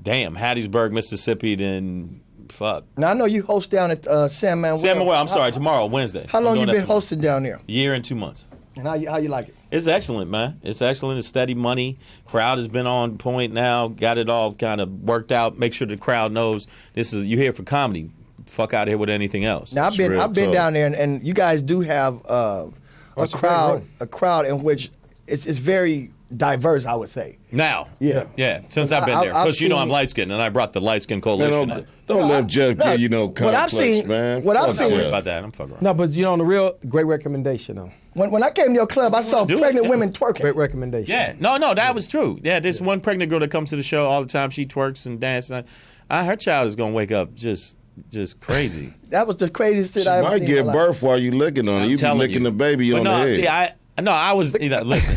Hattiesburg, Mississippi, then fuck. Now I know you host down at San Manuel. San Manuel, I'm sorry, tomorrow, Wednesday. How I'm long doing you that been tomorrow. hosting down there? Year and 2 months. And how you like it? It's excellent, man. It's excellent. It's steady money. Crowd has been on point now. Got it all kind of worked out. Make sure the crowd knows you're here for comedy. Fuck out of here with anything else. Now I've been real tough. down there, and you guys do have a it's a great room. crowd in which it's very diverse, I would say. Now. Yeah. Yeah, since I've been there. I've Because you know I'm seen- light skinned, and I brought the light skin Man, coalition in. don't let Jeff give you no what I've complex, seen- man. what I've Fuck seen- Don't worry Jeff. about that. I'm fucking around. No, but you know, on the real, great recommendation though. When I came to your club, I saw Do it, pregnant yeah. women twerking. Great recommendation. Yeah, no, that was true. Yeah, there's one pregnant girl that comes to the show all the time. She twerks and dances. Her child is gonna wake up just crazy. That was the craziest shit She I ever might seen. give in my life. birth while you licking on her. I'm You be telling licking you. the baby But on no, the head. see, I was listen.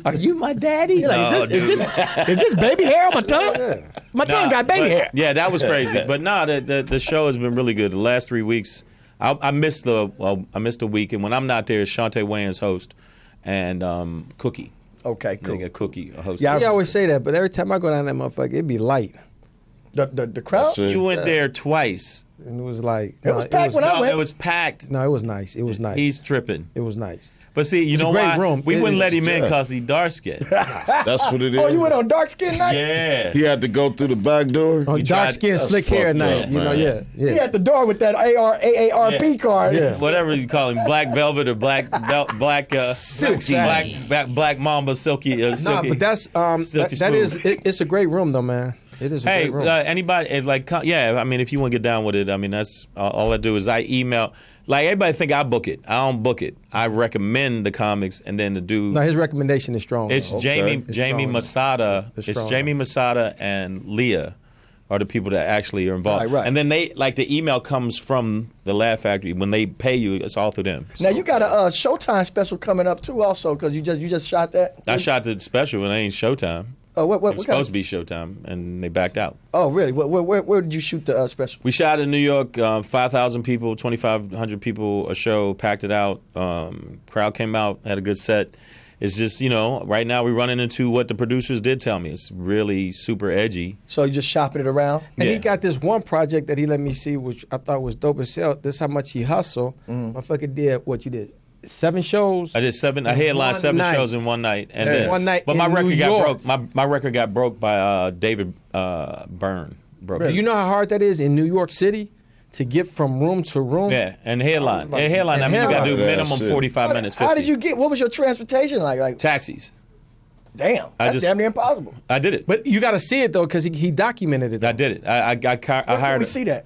Are you my daddy? No, dude. Is this baby hair on my tongue? My tongue got baby but- hair. Yeah, that was crazy. But the show has been really good. The last 3 weeks, I missed the week, and when I'm not there, Shantae Wayans host and Cookie. Okay, They cool. got Cookie a host. Yeah, We always say that, but every time I go down that motherfucker, it be light. The crowd. That's it. You went there twice. And it was like It was packed when I No, went. it was packed. No, it was nice. It was nice. He's tripping. It was nice. But see, you It's a know great why? room. We It wouldn't is. let him in Yeah. because he dark skinned. That's what it is. Oh, you went on dark skin night? Yeah. He had to go through the back door. Oh, He dark tried- skin, that's slick hair fucked night. up, You know, man. yeah. He at the door with that AARP Yeah. card. Yeah. Whatever you call him, black velvet or black Silky. black mamba, silky. Nah, silky. but that's Silky that is smooth. it's a great room though, man. It is a Hey, great room. anybody yeah. I mean, if you want to get down with it, I mean, that's all I do is I email. Like everybody think I book it. I don't book it. I recommend the comics, and then the dude. no, his recommendation is strong. It's though. Jamie It's Jamie strong. Masada. It's It's strong. Jamie Masada and Leah are the people that actually are involved. Right. And then they the email comes from the Laugh Factory. When they pay you, it's all through them. Now you got a Showtime special coming up too, also, because you just shot that. I shot the special and it ain't Showtime. Oh, what It was kind supposed of, to be Showtime, and they backed out. Oh, really? Where did you shoot the special? We shot in New York, 5,000 people, 2,500 people a show, packed it out. Crowd came out, had a good set. It's just, right now we're running into what the producers did tell me. It's really super edgy. So you just shopping it around? And Yeah. he got this one project that he let me see, which I thought was dope as hell. This is how much he hustled. Motherfucker did what you did. 7 shows. I did seven. I In headlined one 7 night. shows in one night, and Yeah. then, One night But my in record New got York. broke. My record got broke by David Byrne. Broke. Do it. you know how hard that is in New York City to get from room to room? Yeah, and headline. like- And headline. I mean, you got to do headline. minimum Shit. 45 minutes. 50. How did you get? What was your transportation like? Taxis. Damn, that's damn near impossible. I did it. But you got to see it though, because he documented it. Though. I did it. I Where hired. can we see that?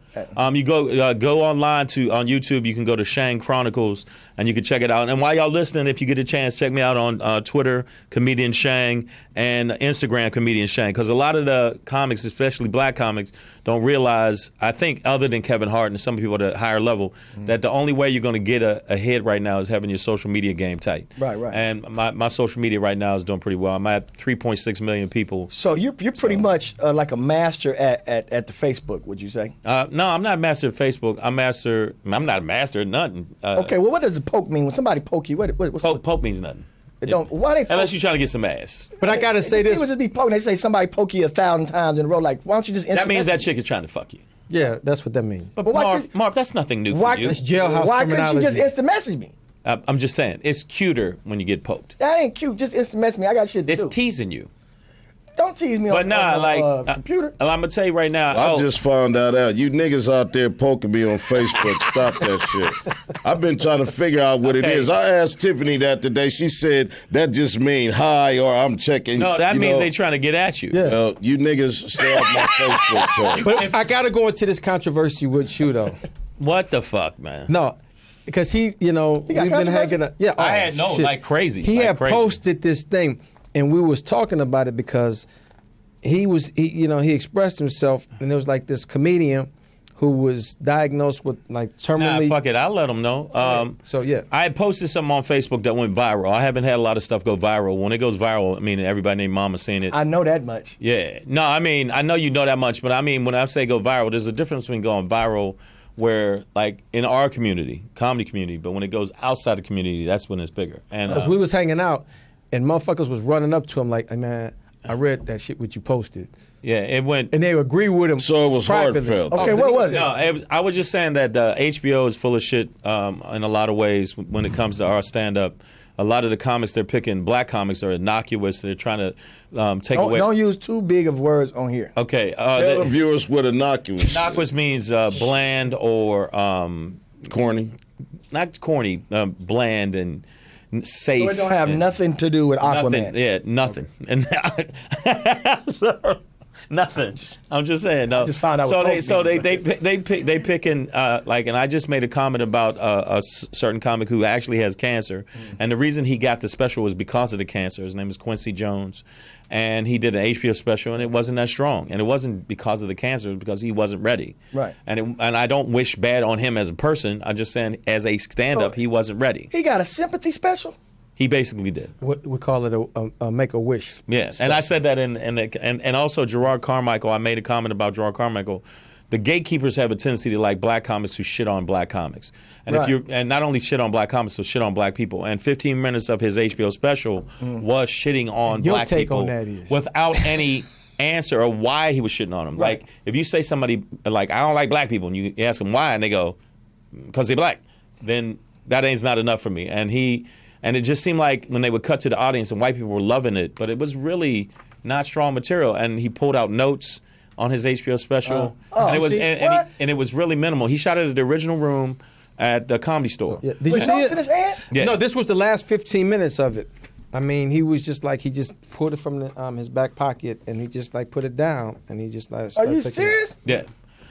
You go online on YouTube. You can go to Shang Chronicles and you can check it out. And while y'all listening, if you get a chance, check me out on Twitter, Comedian Shang, and Instagram, Comedian Shang. Because a lot of the comics, especially black comics, don't realize. I think other than Kevin Hart and some people at a higher level, that the only way you're going to get ahead right now is having your social media game tight. Right. And my social media right now is doing pretty well. I'm at 3.6 million people. So you're pretty much like a master at the Facebook, would you say? No, I'm not a master at Facebook. I'm not a master at nothing. Okay, well, what does a poke mean? When somebody poke you, what's poke means nothing. It don't. Why they poke? Unless you're trying to get some ass. But I gotta say this. People just be poking. They say somebody poke you 1,000 times in a row. Like, why don't you just? That means that chick is trying to fuck you. Yeah, that's what that means. But Marv, that's nothing new for you. That's jailhouse Why couldn't terminology. she just instant message me? I'm just saying, it's cuter when you get poked. That ain't cute. Just instant message me. I got shit to do. It's teasing you. Don't tease me on computer. I'm gonna tell you right now. I just found that out. You niggas out there poking me on Facebook, stop that shit. I've been trying to figure out what it is. I asked Tiffany that today. She said that just mean hi or I'm checking. No, that means they trying to get at you. Yeah. You niggas stay off my Facebook page. But if I gotta go into this controversy with you though. What the fuck, man? No. Because we've been hanging out. Yeah, I had like crazy. He like had crazy. posted this thing, and we was talking about it because he expressed himself, and there was like this comedian who was diagnosed with like terminally. Nah, fuck it. I'll let him know. So yeah, I had posted something on Facebook that went viral. I haven't had a lot of stuff go viral. When it goes viral, I mean everybody named Mama seen it. I know that much. Yeah. No, I mean I know you know that much, but I mean when I say go viral, there's a difference between going viral. Where, like, in our community, comedy community, but when it goes outside the community, that's when it's bigger. And because we was hanging out, and motherfuckers was running up to him like, "Hey man, I read that shit what you posted." yeah, it went. And they agree with him. So it was privately. heartfelt. Okay, what was it? No, I was just saying that HBO is full of shit in a lot of ways when it comes to our stand-up. A lot of the comics they're picking, black comics, are innocuous. They're trying to take away. Don't use too big of words on here. Okay. Tell the viewers what innocuous. Innocuous means bland or Corny. not corny, bland and safe. So it don't have nothing to do with Aquaman. Nothing. Yeah, nothing. Okay. And so, nothing. I'm just saying. No. I just found out. So they picking like, and I just made a comment about a certain comic who actually has cancer, and the reason he got the special was because of the cancer. His name is Quincy Jones, and he did an HBO special, and it wasn't that strong, and it wasn't because of the cancer, it was because he wasn't ready. Right. And I don't wish bad on him as a person. I'm just saying as a stand-up, he wasn't ready. He got a sympathy special. He basically did. We call it a make-a-wish. Yeah, and I said that and also Gerard Carmichael. I made a comment about Gerard Carmichael. The gatekeepers have a tendency to like black comics who shit on black comics, and Right. and not only shit on black comics, but shit on black people. And 15 minutes of his HBO special was shitting on Your black take people on that is? without any answer of why he was shitting on them. Right. Like if you say somebody like I don't like black people, and you ask them why, and they go because they're black, then that ain't not enough for me. And it just seemed like when they would cut to the audience and white people were loving it, but it was really not strong material. And he pulled out notes on his HBO special, and it was and it was really minimal. He shot it at the original room at the Comedy Store. Yeah. Did you With see notes it? in his hand? Yeah. No, this was the last 15 minutes of it. I mean, he was just like he just pulled it from his back pocket and he just like put it down and he just like. Are started you picking serious? Yeah.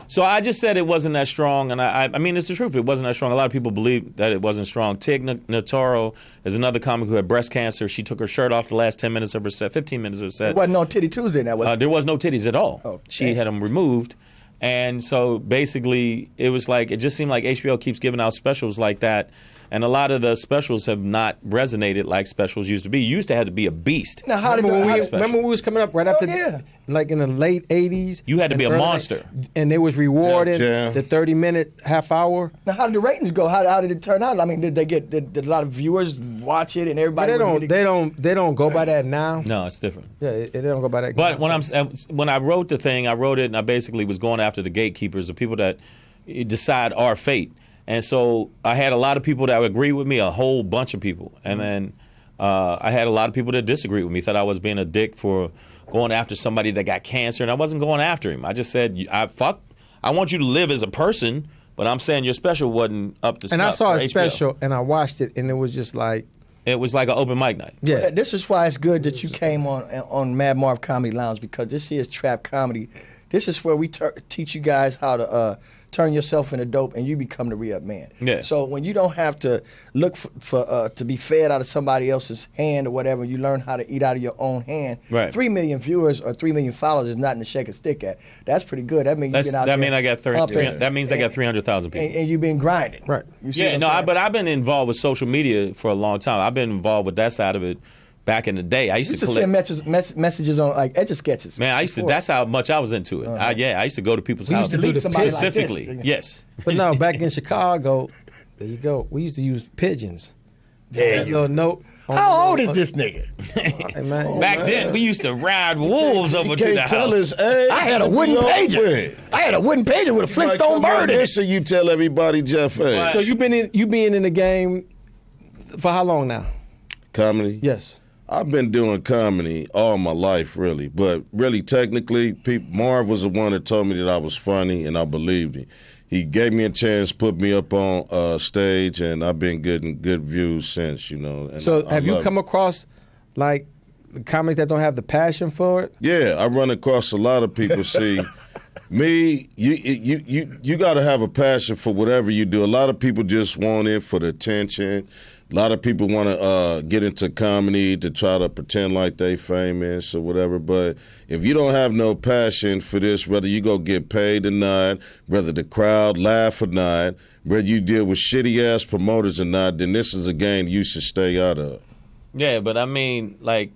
So I just said it wasn't that strong, and I mean, it's the truth. It wasn't that strong. A lot of people believe that it wasn't strong. Tig Notaro is another comic who had breast cancer. She took her shirt off the last 10 minutes of her set, 15 minutes of her set. It wasn't on Titty Tuesday now, was it? There was no titties at all. Oh, she damn. had them removed. And so basically, it was like, it just seemed like HBO keeps giving out specials like that. And a lot of the specials have not resonated like specials used to be. You used to have to be a beast. Now, how did Remember when, the, remember when we was coming up right after, yeah. like in the late 80s? You had to and be a early monster. And they was rewarding Yeah. the 30-minute, half hour. now, how did the ratings go? How did it turn out? I mean, did a lot of viewers watch it and everybody? But they don't go by that now. No, it's different. Yeah, they don't go by that. But when I wrote the thing, I wrote it and I basically was going after the gatekeepers, the people that decide our fate. And so I had a lot of people that would agree with me, a whole bunch of people. And then I had a lot of people that disagreed with me, thought I was being a dick for going after somebody that got cancer. And I wasn't going after him. I just said, I want you to live as a person, but I'm saying your special wasn't up to snuff. And I saw for a HBO. special and I watched it and it was just like, It was like an open mic night. Yeah. This is why it's good that you came on Madd Marv Comedy Lounge, because this is trap comedy. This is where we teach you guys how to turn yourself into dope and you become the re-up man. Yeah. So when you don't have to look for to be fed out of somebody else's hand or whatever, you learn how to eat out of your own hand. Right. 3 million viewers or 3 million followers is nothing to shake a stick at. That's pretty good. That means you've been out That there means I got pumping, That means I got 300,000 people. and you've been grinding. Right. You see what Yeah, I'm no, saying? but I've been involved with social media for a long time. I've been involved with that side of it back in the day. I used You to send collect. messages on like Edge sketches. Man, I used to. before. That's how much I was into it. I used to go to people's We used houses to lead somebody like this. specifically. Yes. But no, back in Chicago, there you go. We used to use pigeons. Yeah. So no. How old is this nigga? Hey, man, Back then, we used to ride wolves over to the Can't tell house. his age. I had a wooden You know pager. with. I had a wooden pager with a Flintstone bird in it. So you tell everybody Jeff age. So you being in the game for how long now? Comedy? Yes. I've been doing comedy all my life, really. But really, technically, Marv was the one that told me that I was funny, and I believed him. He gave me a chance, put me up on stage, and I've been getting good views since, you know. And So I have you love come it. across like comics that don't have the passion for it? Yeah, I run across a lot of people. See, me, you got to have a passion for whatever you do. A lot of people just want it for the attention. A lot of people want to get into comedy to try to pretend like they famous or whatever. But if you don't have no passion for this, whether you go get paid or not, whether the crowd laugh or not, whether you deal with shitty ass promoters or not, then this is a game you should stay out of. Yeah, but I mean, like,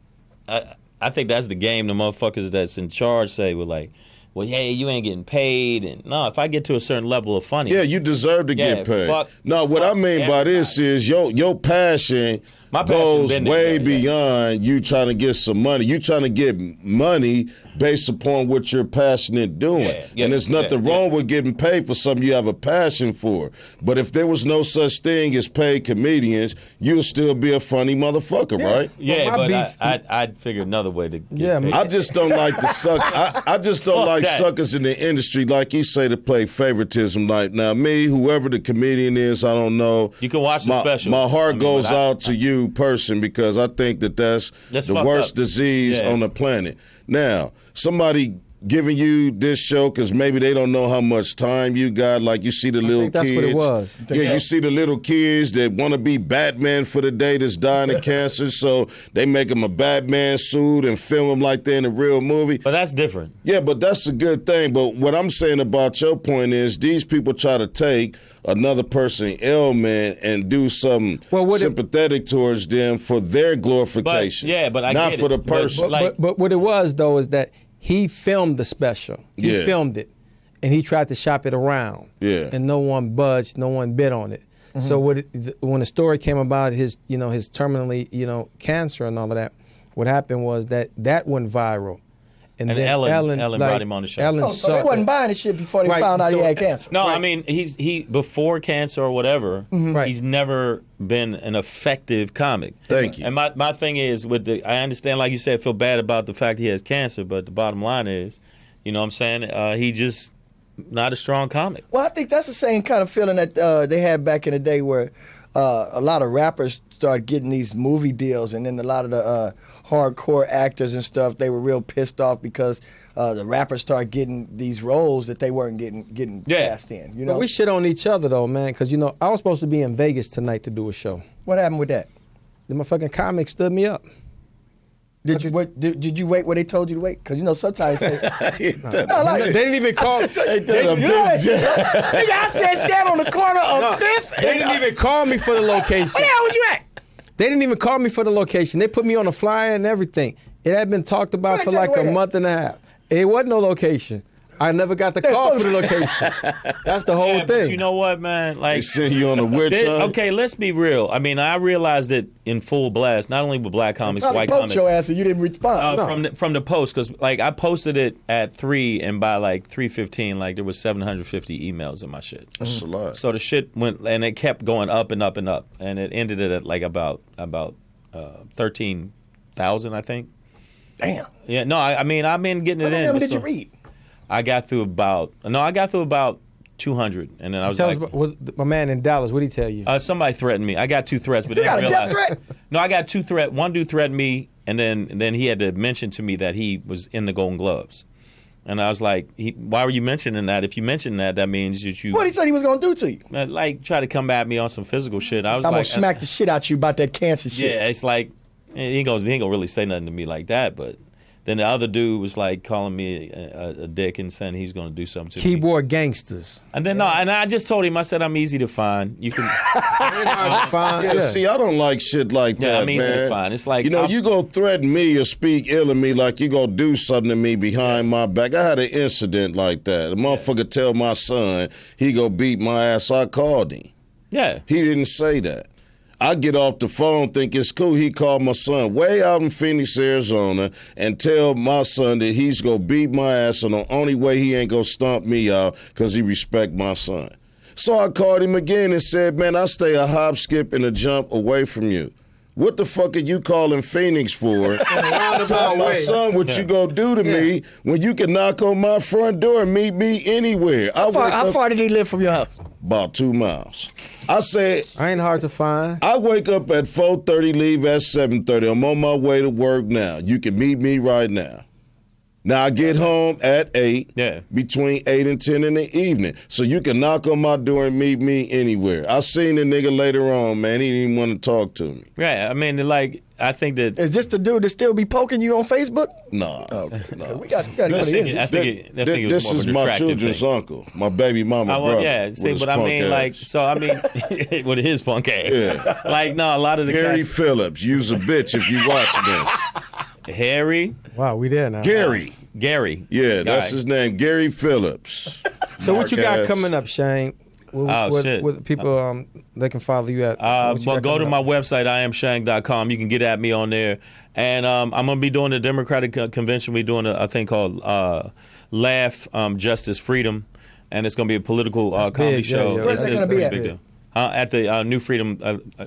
I think that's the game the motherfuckers that's in charge say with like, well, yeah, you ain't getting paid. And no, if I get to a certain level of funny. Yeah, you deserve to Yeah, get paid. fuck- No, what I fuck mean by this is your passion My passion goes been way there, yeah. beyond you trying to get some money. You trying to get money based upon what you're passionate doing. Yeah, and there's nothing yeah. wrong with getting paid for something you have a passion for. But if there was no such thing as paid comedians, you'll still be a funny motherfucker, right? Yeah, Well, my but beef- I'd figure another way to get Yeah, paid. I just don't like the suck. I just don't Fuck like that. suckers in the industry, like you say, to play favoritism. Like now, me, whoever the comedian is, I don't know. You can watch the special. My heart I mean, goes but out to you, person, because I think that's the fucked worst up. disease Yeah, on the planet. Now, somebody giving you this show because maybe they don't know how much time you got. Like you see the little think that's kids. what it was. Yeah, you see the little kids that want to be Batman for the day that's dying of cancer, so they make them a Batman suit and film them like they're in a real movie. But that's different. Yeah, but that's a good thing. But what I'm saying about your point is these people try to take another person's ailment and do something sympathetic towards them for their glorification. But I not get for the it. But, person. like- But what it was though is that he filmed the special. He Yeah. filmed it, and he tried to shop it around. Yeah. And no one budged. No one bid on it. So when the story came about his terminally cancer and all of that, what happened was that went viral. And then Ellen brought him on the show. Ellen So they saw wasn't buying the shit before they Right, found out he so- had cancer. No, I mean he before cancer or whatever. Right. He's never been an effective comic. Thank you. And my thing is I understand, like you said, feel bad about the fact he has cancer, but the bottom line is, you know what I'm saying? He just not a strong comic. Well, I think that's the same kind of feeling that they had back in the day where a lot of rappers started getting these movie deals, and then a lot of the hardcore actors and stuff, they were real pissed off because the rappers started getting these roles that they weren't getting cast in. You know, But we shit on each other though, man, because I was supposed to be in Vegas tonight to do a show. what happened with that? The motherfucking comics stood me up. Did you wait? Did you wait where they told you to wait? Because sometimes they say, no, like, They didn't even call. Nigga, I said stand on the corner of Fifth. They didn't even call me for the location. Where the hell was you at? They didn't even call me for the location. They put me on a flyer and everything. It had been talked about Where for they like tell a you month and a half. It wasn't no location. I never got the call for the location. That's the whole Yeah, but thing. you know what, man? They Like, send you on a witch hunt. okay, let's be real. I mean, I realized it in full blast, not only with black comics, Probably white poked comics. your ass and you didn't respond. From the post, because like I posted it at 3, and by like 3:15, like there was 750 emails in my shit. That's a lot. So the shit went, and it kept going up and up and up, and it ended it at like about 13,000, I think. Damn. Yeah, no, I mean I've been getting How it many in. of them but did so- you read? I got through about 200, and then I was Tell like, us about my man in Dallas. What did he tell you? somebody threatened me. I got 2 threats, but You didn't got a death realize. threat? No, I got 2 threats. One dude threatened me, and then he had to mention to me that he was in the Golden Gloves, and I was like, why were you mentioning that? If you mention that, that means that you What he said he was gonna do to you? like try to come at me on some physical shit. I was I'm like, gonna smack the shit out you about that cancer shit. yeah, it's like he ain't gonna really say nothing to me like that, but. Then the other dude was like calling me a dick and saying he's going to do something to me. Keyboard gangsters. And then and I just told him, I said, I'm easy to find. You can. Fine. Yeah, see, I don't like shit like that, Yeah, I'm easy man. to find. It's like you go threaten me or speak ill of me like you go do something to me behind my back. I had an incident like that. A motherfucker tell my son he go beat my ass. I called him. Yeah. He didn't say that. I get off the phone, think it's cool. He called my son way out in Phoenix, Arizona, and tell my son that he's going to beat my ass, and the only way he ain't going to stomp me out because he respect my son. So I called him again and said, man, I stay a hop, skip, and a jump away from you. What the fuck are you calling Phoenix for? Tell my son what you gonna do to me when you can knock on my front door and meet me anywhere. How far did he live from your house? About 2 miles. I said, I ain't hard to find. I wake up at 4:30, leave at 7:30. I'm on my way to work now. You can meet me right now. Now I get home at 8, between 8 and 10 in the evening. So you can knock on my door and meet me anywhere. I seen the nigga later on, man. He didn't want to talk to me. Yeah, I mean, like, I think that. Is this the dude that still be poking you on Facebook? Nah. No. We got to I think it was This more of is an my attractive children's thing. uncle, my baby mama brother. Yeah, see, with his but I punk mean, ass. like, so I mean, with his punk ass. Yeah. Like, no, a lot of the Gary cats. Phillips, you's a bitch if you watch this. Harry. Wow, we there now. Gary. Guy. Yeah, that's his name, Gary Phillips. So what you got Mark coming up, Shang? Shit. What people they can follow you at? Well, go to my website, iamshang.com. You can get at me on there. And I'm going to be doing the Democratic Convention. We're doing a thing called Laugh, Justice, Freedom. And it's going to be a political comedy big, show. yeah. Where's It's that gonna be a at? big deal. At the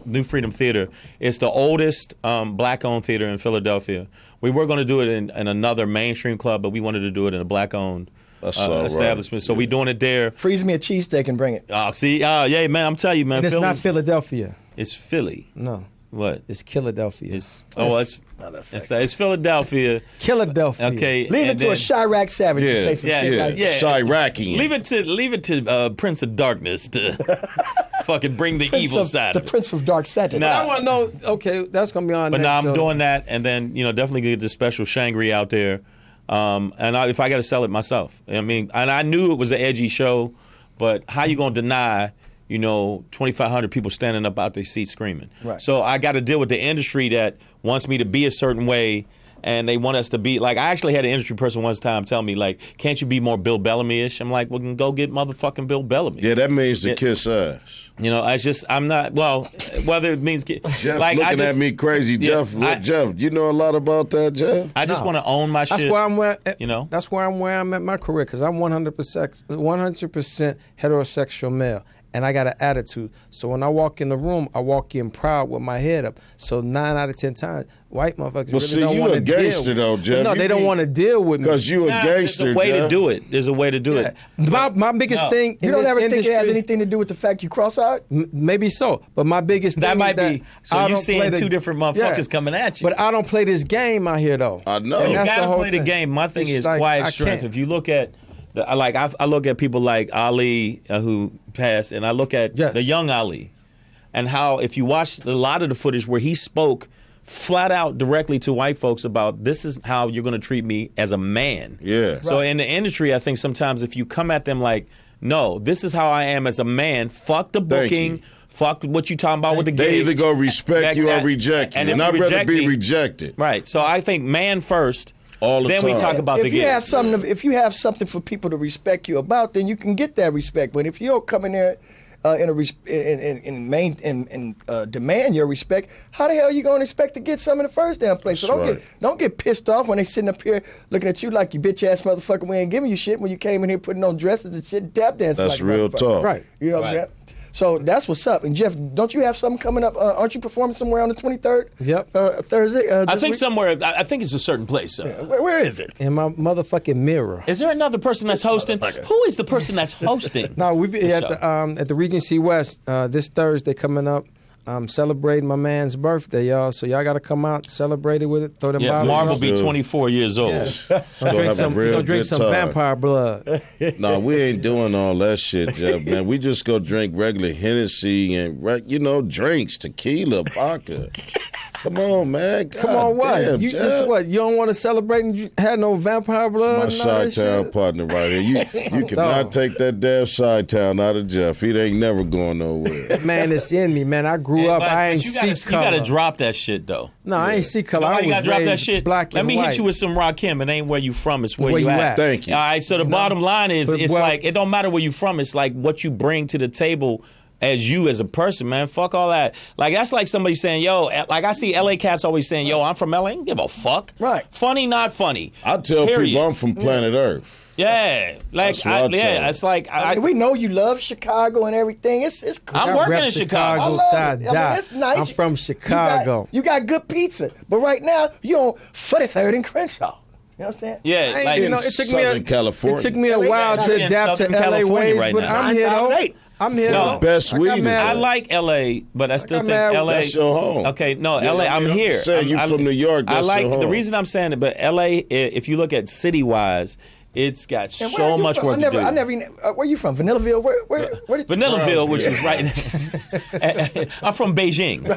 New Freedom Theater. It's the oldest black-owned theater in Philadelphia. We were going to do it in another mainstream club, but we wanted to do it in a black-owned establishment. So we're doing it there. Freeze me a cheesesteak and bring it. Yeah, man, I'm telling you, man. And it's Philly, not Philadelphia. It's Philly. No, What? it's Philadelphia. It's Philadelphia. Philadelphia. Okay. Leave it and to a then- Chirac savage to Yeah, say some yeah, shit yeah, like yeah. Chiracian. Leave it to Prince of Darkness to fucking bring the evil side the of it. Prince of Dark Satin. Nah. I want to know. Okay, that's gonna be on. But next now I'm show. doing that, and then definitely get the special Shangri out there. If I got to sell it myself, I mean, and I knew it was an edgy show, but how you gonna deny? 2,500 people standing up out their seats screaming. Right. So I got to deal with the industry that wants me to be a certain way, and they want us to be like. I actually had an industry person one time tell me like, "Can't you be more Bill Bellamy-ish?" I'm like, "Well, then go get motherfucking Bill Bellamy." Yeah, that means to kiss ass. I'm not. Well, whether it means Jeff like looking I just at me crazy. Yeah, Jeff, you know a lot about that, Jeff? I just want to own my shit. That's where I'm where. That's where I'm at my career because I'm 100% heterosexual male. And I got an attitude. So when I walk in the room, I walk in proud with my head up. So 9 out of 10 times, white motherfuckers really don't want to deal. You a gangster though, Jeff. No, they don't want to deal with me. Because you a gangster, There's a way Jeff. to do it. There's a way to do it. My biggest thing in You don't this ever think industry, it has anything to do with the fact you cross-eyed? Maybe so. But my biggest That thing might is be. So I you don't seeing play the- two different motherfuckers coming at you. But I don't play this game out here though. I know. And You that's the gotta whole play the thing. game. My thing It's is like, quiet I strength. can't. If you look at, I look at people like Ali who passed, and I look at the young Ali, and how if you watch a lot of the footage where he spoke flat out directly to white folks about this is how you're going to treat me as a man. Yeah. So in the industry, I think sometimes if you come at them like, no, this is how I am as a man. Fuck the booking. Fuck what you talking about with the They gay. either go respect you or reject you. And if And you I'd rather reject be me- rejected. Right. So I think man first. All the then time. we talk about the If you gay. have something, if you have something for people to respect you about, then you can get that respect. But if you don't come in there demand your respect, how the hell are you going to expect to get some in the first damn place? So don't get pissed off when they sitting up here looking at you like you bitch ass motherfucker. We ain't giving you shit when you came in here putting on dresses and shit, tap dancing. That's like a real motherfucker. talk. Right. You know what I'm saying? So that's what's up. And Jeff, don't you have something coming up? Aren't you performing somewhere on the 23rd? Yep. Thursday. I think somewhere. I think it's a certain place. Where is it? In my motherfucking mirror. Is there another person that's hosting? Who is the person that's hosting? No, we be at the Regency West this Thursday coming up. Celebrating my man's birthday, y'all. So y'all got to come out, celebrate it with it. Throw them bottles. Marv will up. be 24 years old. Yeah. Go drink some vampire blood. No, we ain't doing all that shit, Jeff, man. We just go drink regular Hennessy and, drinks, tequila, vodka. Come on, man. God Come on, what? damn, You Jeff. just what? You don't want to celebrate and you had no vampire blood? My and all that Chi-Town shit? partner right here. You cannot take that damn Chi-Town out of Jeff. He ain't never going nowhere. Man, it's in me, man. I grew up. I ain't see color. You gotta drop that shit though. No, I ain't see color. No, I you was gotta drop that raised shit. black Let and me white. hit you with some Rakim. It ain't where you from. It's where, Where you you at. at. Thank you. All right. So the bottom line is, But, it's well- like it don't matter where you from. It's like what you bring to the table. As you as a person, man, fuck all that. Like that's like somebody saying, "Yo," like I see LA cats always saying, "Yo, I'm from LA." I don't give a fuck. Right. Funny, not funny. I tell Period. people I'm from planet Earth. Yeah. Like That's what I tell them. it's like I mean, we know you love Chicago and everything. It's cool. I'm I working rep in Chicago. I Chicago. love Tie it. I mean, dye. it's nice. I'm from Chicago. You got good pizza, but right now you on 43rd and Crenshaw. You understand? Yeah, I like ain't- it took me Southern California. It took me a LA while guys to in adapt to Southern LA California ways, right but now. I'm here though. 9,008. I'm here No. though. Best I got weed is mad- I like LA, but I still got think mad- LA. That's your home. Okay, no, LA. I'm here. saying you from New York, I that's like your home. the reason I'm saying it, but LA. If you look at city wise, it's got And where are so you much from? work to do. I never. Where you from? Vanillaville? Where did you? Vanillaville, which is right. I'm from Beijing.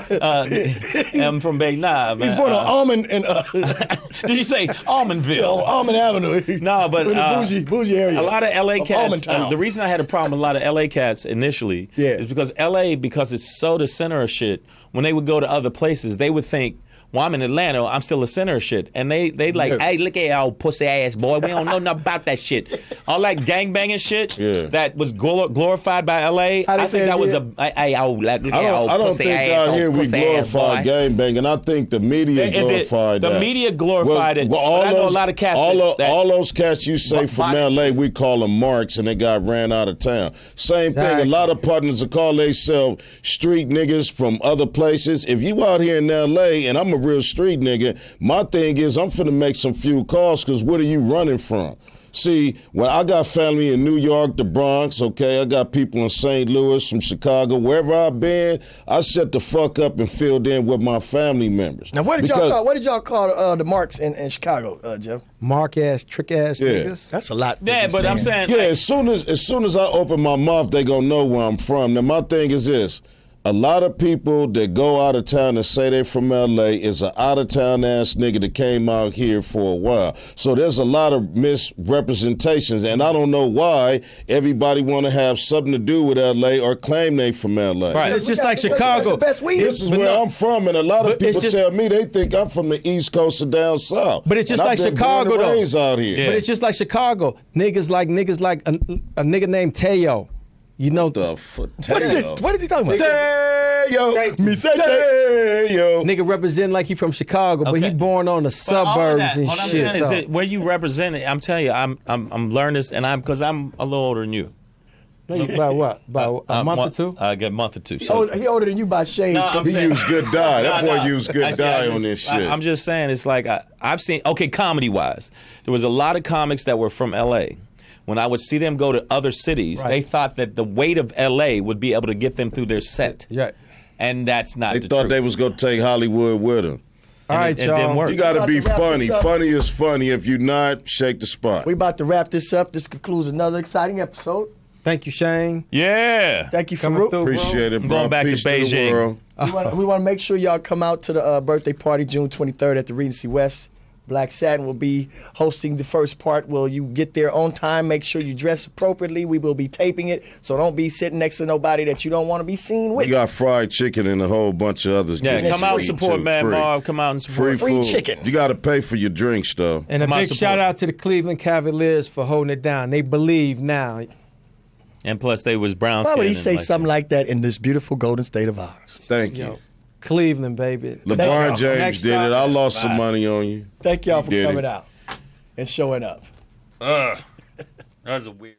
I'm from Beijing. Nah, man. He's born on Almond and Did you say Almondville? Almond Avenue. No, but In the bougie area. a lot of LA Of cats. Almondtown. The reason I had a problem with a lot of LA cats initially is because LA, because it's so the center of shit. When they would go to other places, they would think, "Well, I'm in Atlanta. I'm still the center of shit." And they like, "Hey, look at y'all pussy ass boy. We don't know nothing about that shit." All that gangbanging shit that was glorified by LA. How they I say think it that was here? hey, look at y'all I don't pussy think ass, out here we pussy ass glorify boy. gangbanging. I think the media glorified that. The media glorified it. all But I know those, a lot of cats all those cats you say from body- LA, we call them marks, and they got ran out of town. Same thing. Exactly. A lot of partners will call themselves street niggas from other places. If you out here in LA, and I'm a real street nigga, my thing is I'm finna make some few calls, because what are you running from? See, when I got family in New York, the Bronx, okay, I got people in St. Louis, from Chicago, wherever I've been, I shut the fuck up and filled in with my family members. Now, what did y'all call the marks in Chicago, Jeff? Mark ass, trick ass niggas. That's a lot. Yeah, but I'm saying, Yeah, as soon as I open my mouth, they gonna know where I'm from. Now my thing is this: a lot of people that go out of town and say they're from LA is an out of town ass nigga that came out here for a while. So there's a lot of misrepresentations, and I don't know why everybody want to have something to do with LA or claim they from LA. Right. It's just like Chicago. The best weed. This is where I'm from, and a lot of But it's people just- tell me they think I'm from the East Coast or down south. But it's just And like I've been Chicago, born and though. raised out here. Yeah. But it's just like Chicago. Niggas like a nigga named Teo. You know The fuck? What is he talking about? Teo, me say Teo. nigga represent like he from Chicago, but he Okay. born on the But all of suburbs that, and what I'm shit. saying is though. that where you represent it. I'm telling you, I'm learning this, and because I'm a little older than you. By what? By a month or two? I got a month or two. So He older than you by shades. No, I'm He saying- used good dye. That No, boy no. used good I see, dye I on just- this shit. I'm just saying, it's like I've seen. Okay, comedy wise, there was a lot of comics that were from L.A. When I would see them go to other cities, Right. they thought that the weight of L.A. would be able to get them through their set, Yeah. and that's not. They the thought truth. they was gonna take Hollywood with them. All right, it didn't y'all. work. You gotta about be to wrap funny. this up. Funny is funny. If you not, shake the spot. We about to wrap this up. This concludes another exciting episode. Thank you, Shang. Yeah. Thank you, Coming Faruq. through, bro. Appreciate it, I'm bro. going back to Peace the Beijing. world. We want to make sure y'all come out to the birthday party June 23rd at the Regency West. Black Satin will be hosting the first part. Will you get there on time? Make sure you dress appropriately. We will be taping it, so don't be sitting next to nobody that you don't want to be seen with. We got fried chicken and a whole bunch of others. Yeah, getting come out and free, support too. Madd Free. Marv. Come out and support. Free food. chicken. You got to pay for your drinks, though. And a My big support. shout out to the Cleveland Cavaliers for holding it down. They believe now. And plus, they was brown. Why would he skinned say and something like that in this beautiful golden state of ours? Thank you. Yo, Cleveland, baby. LeBron Thank you. James Next did it. up. I lost some money on you. Thank y'all for Did it. coming out and showing up. That was a weird.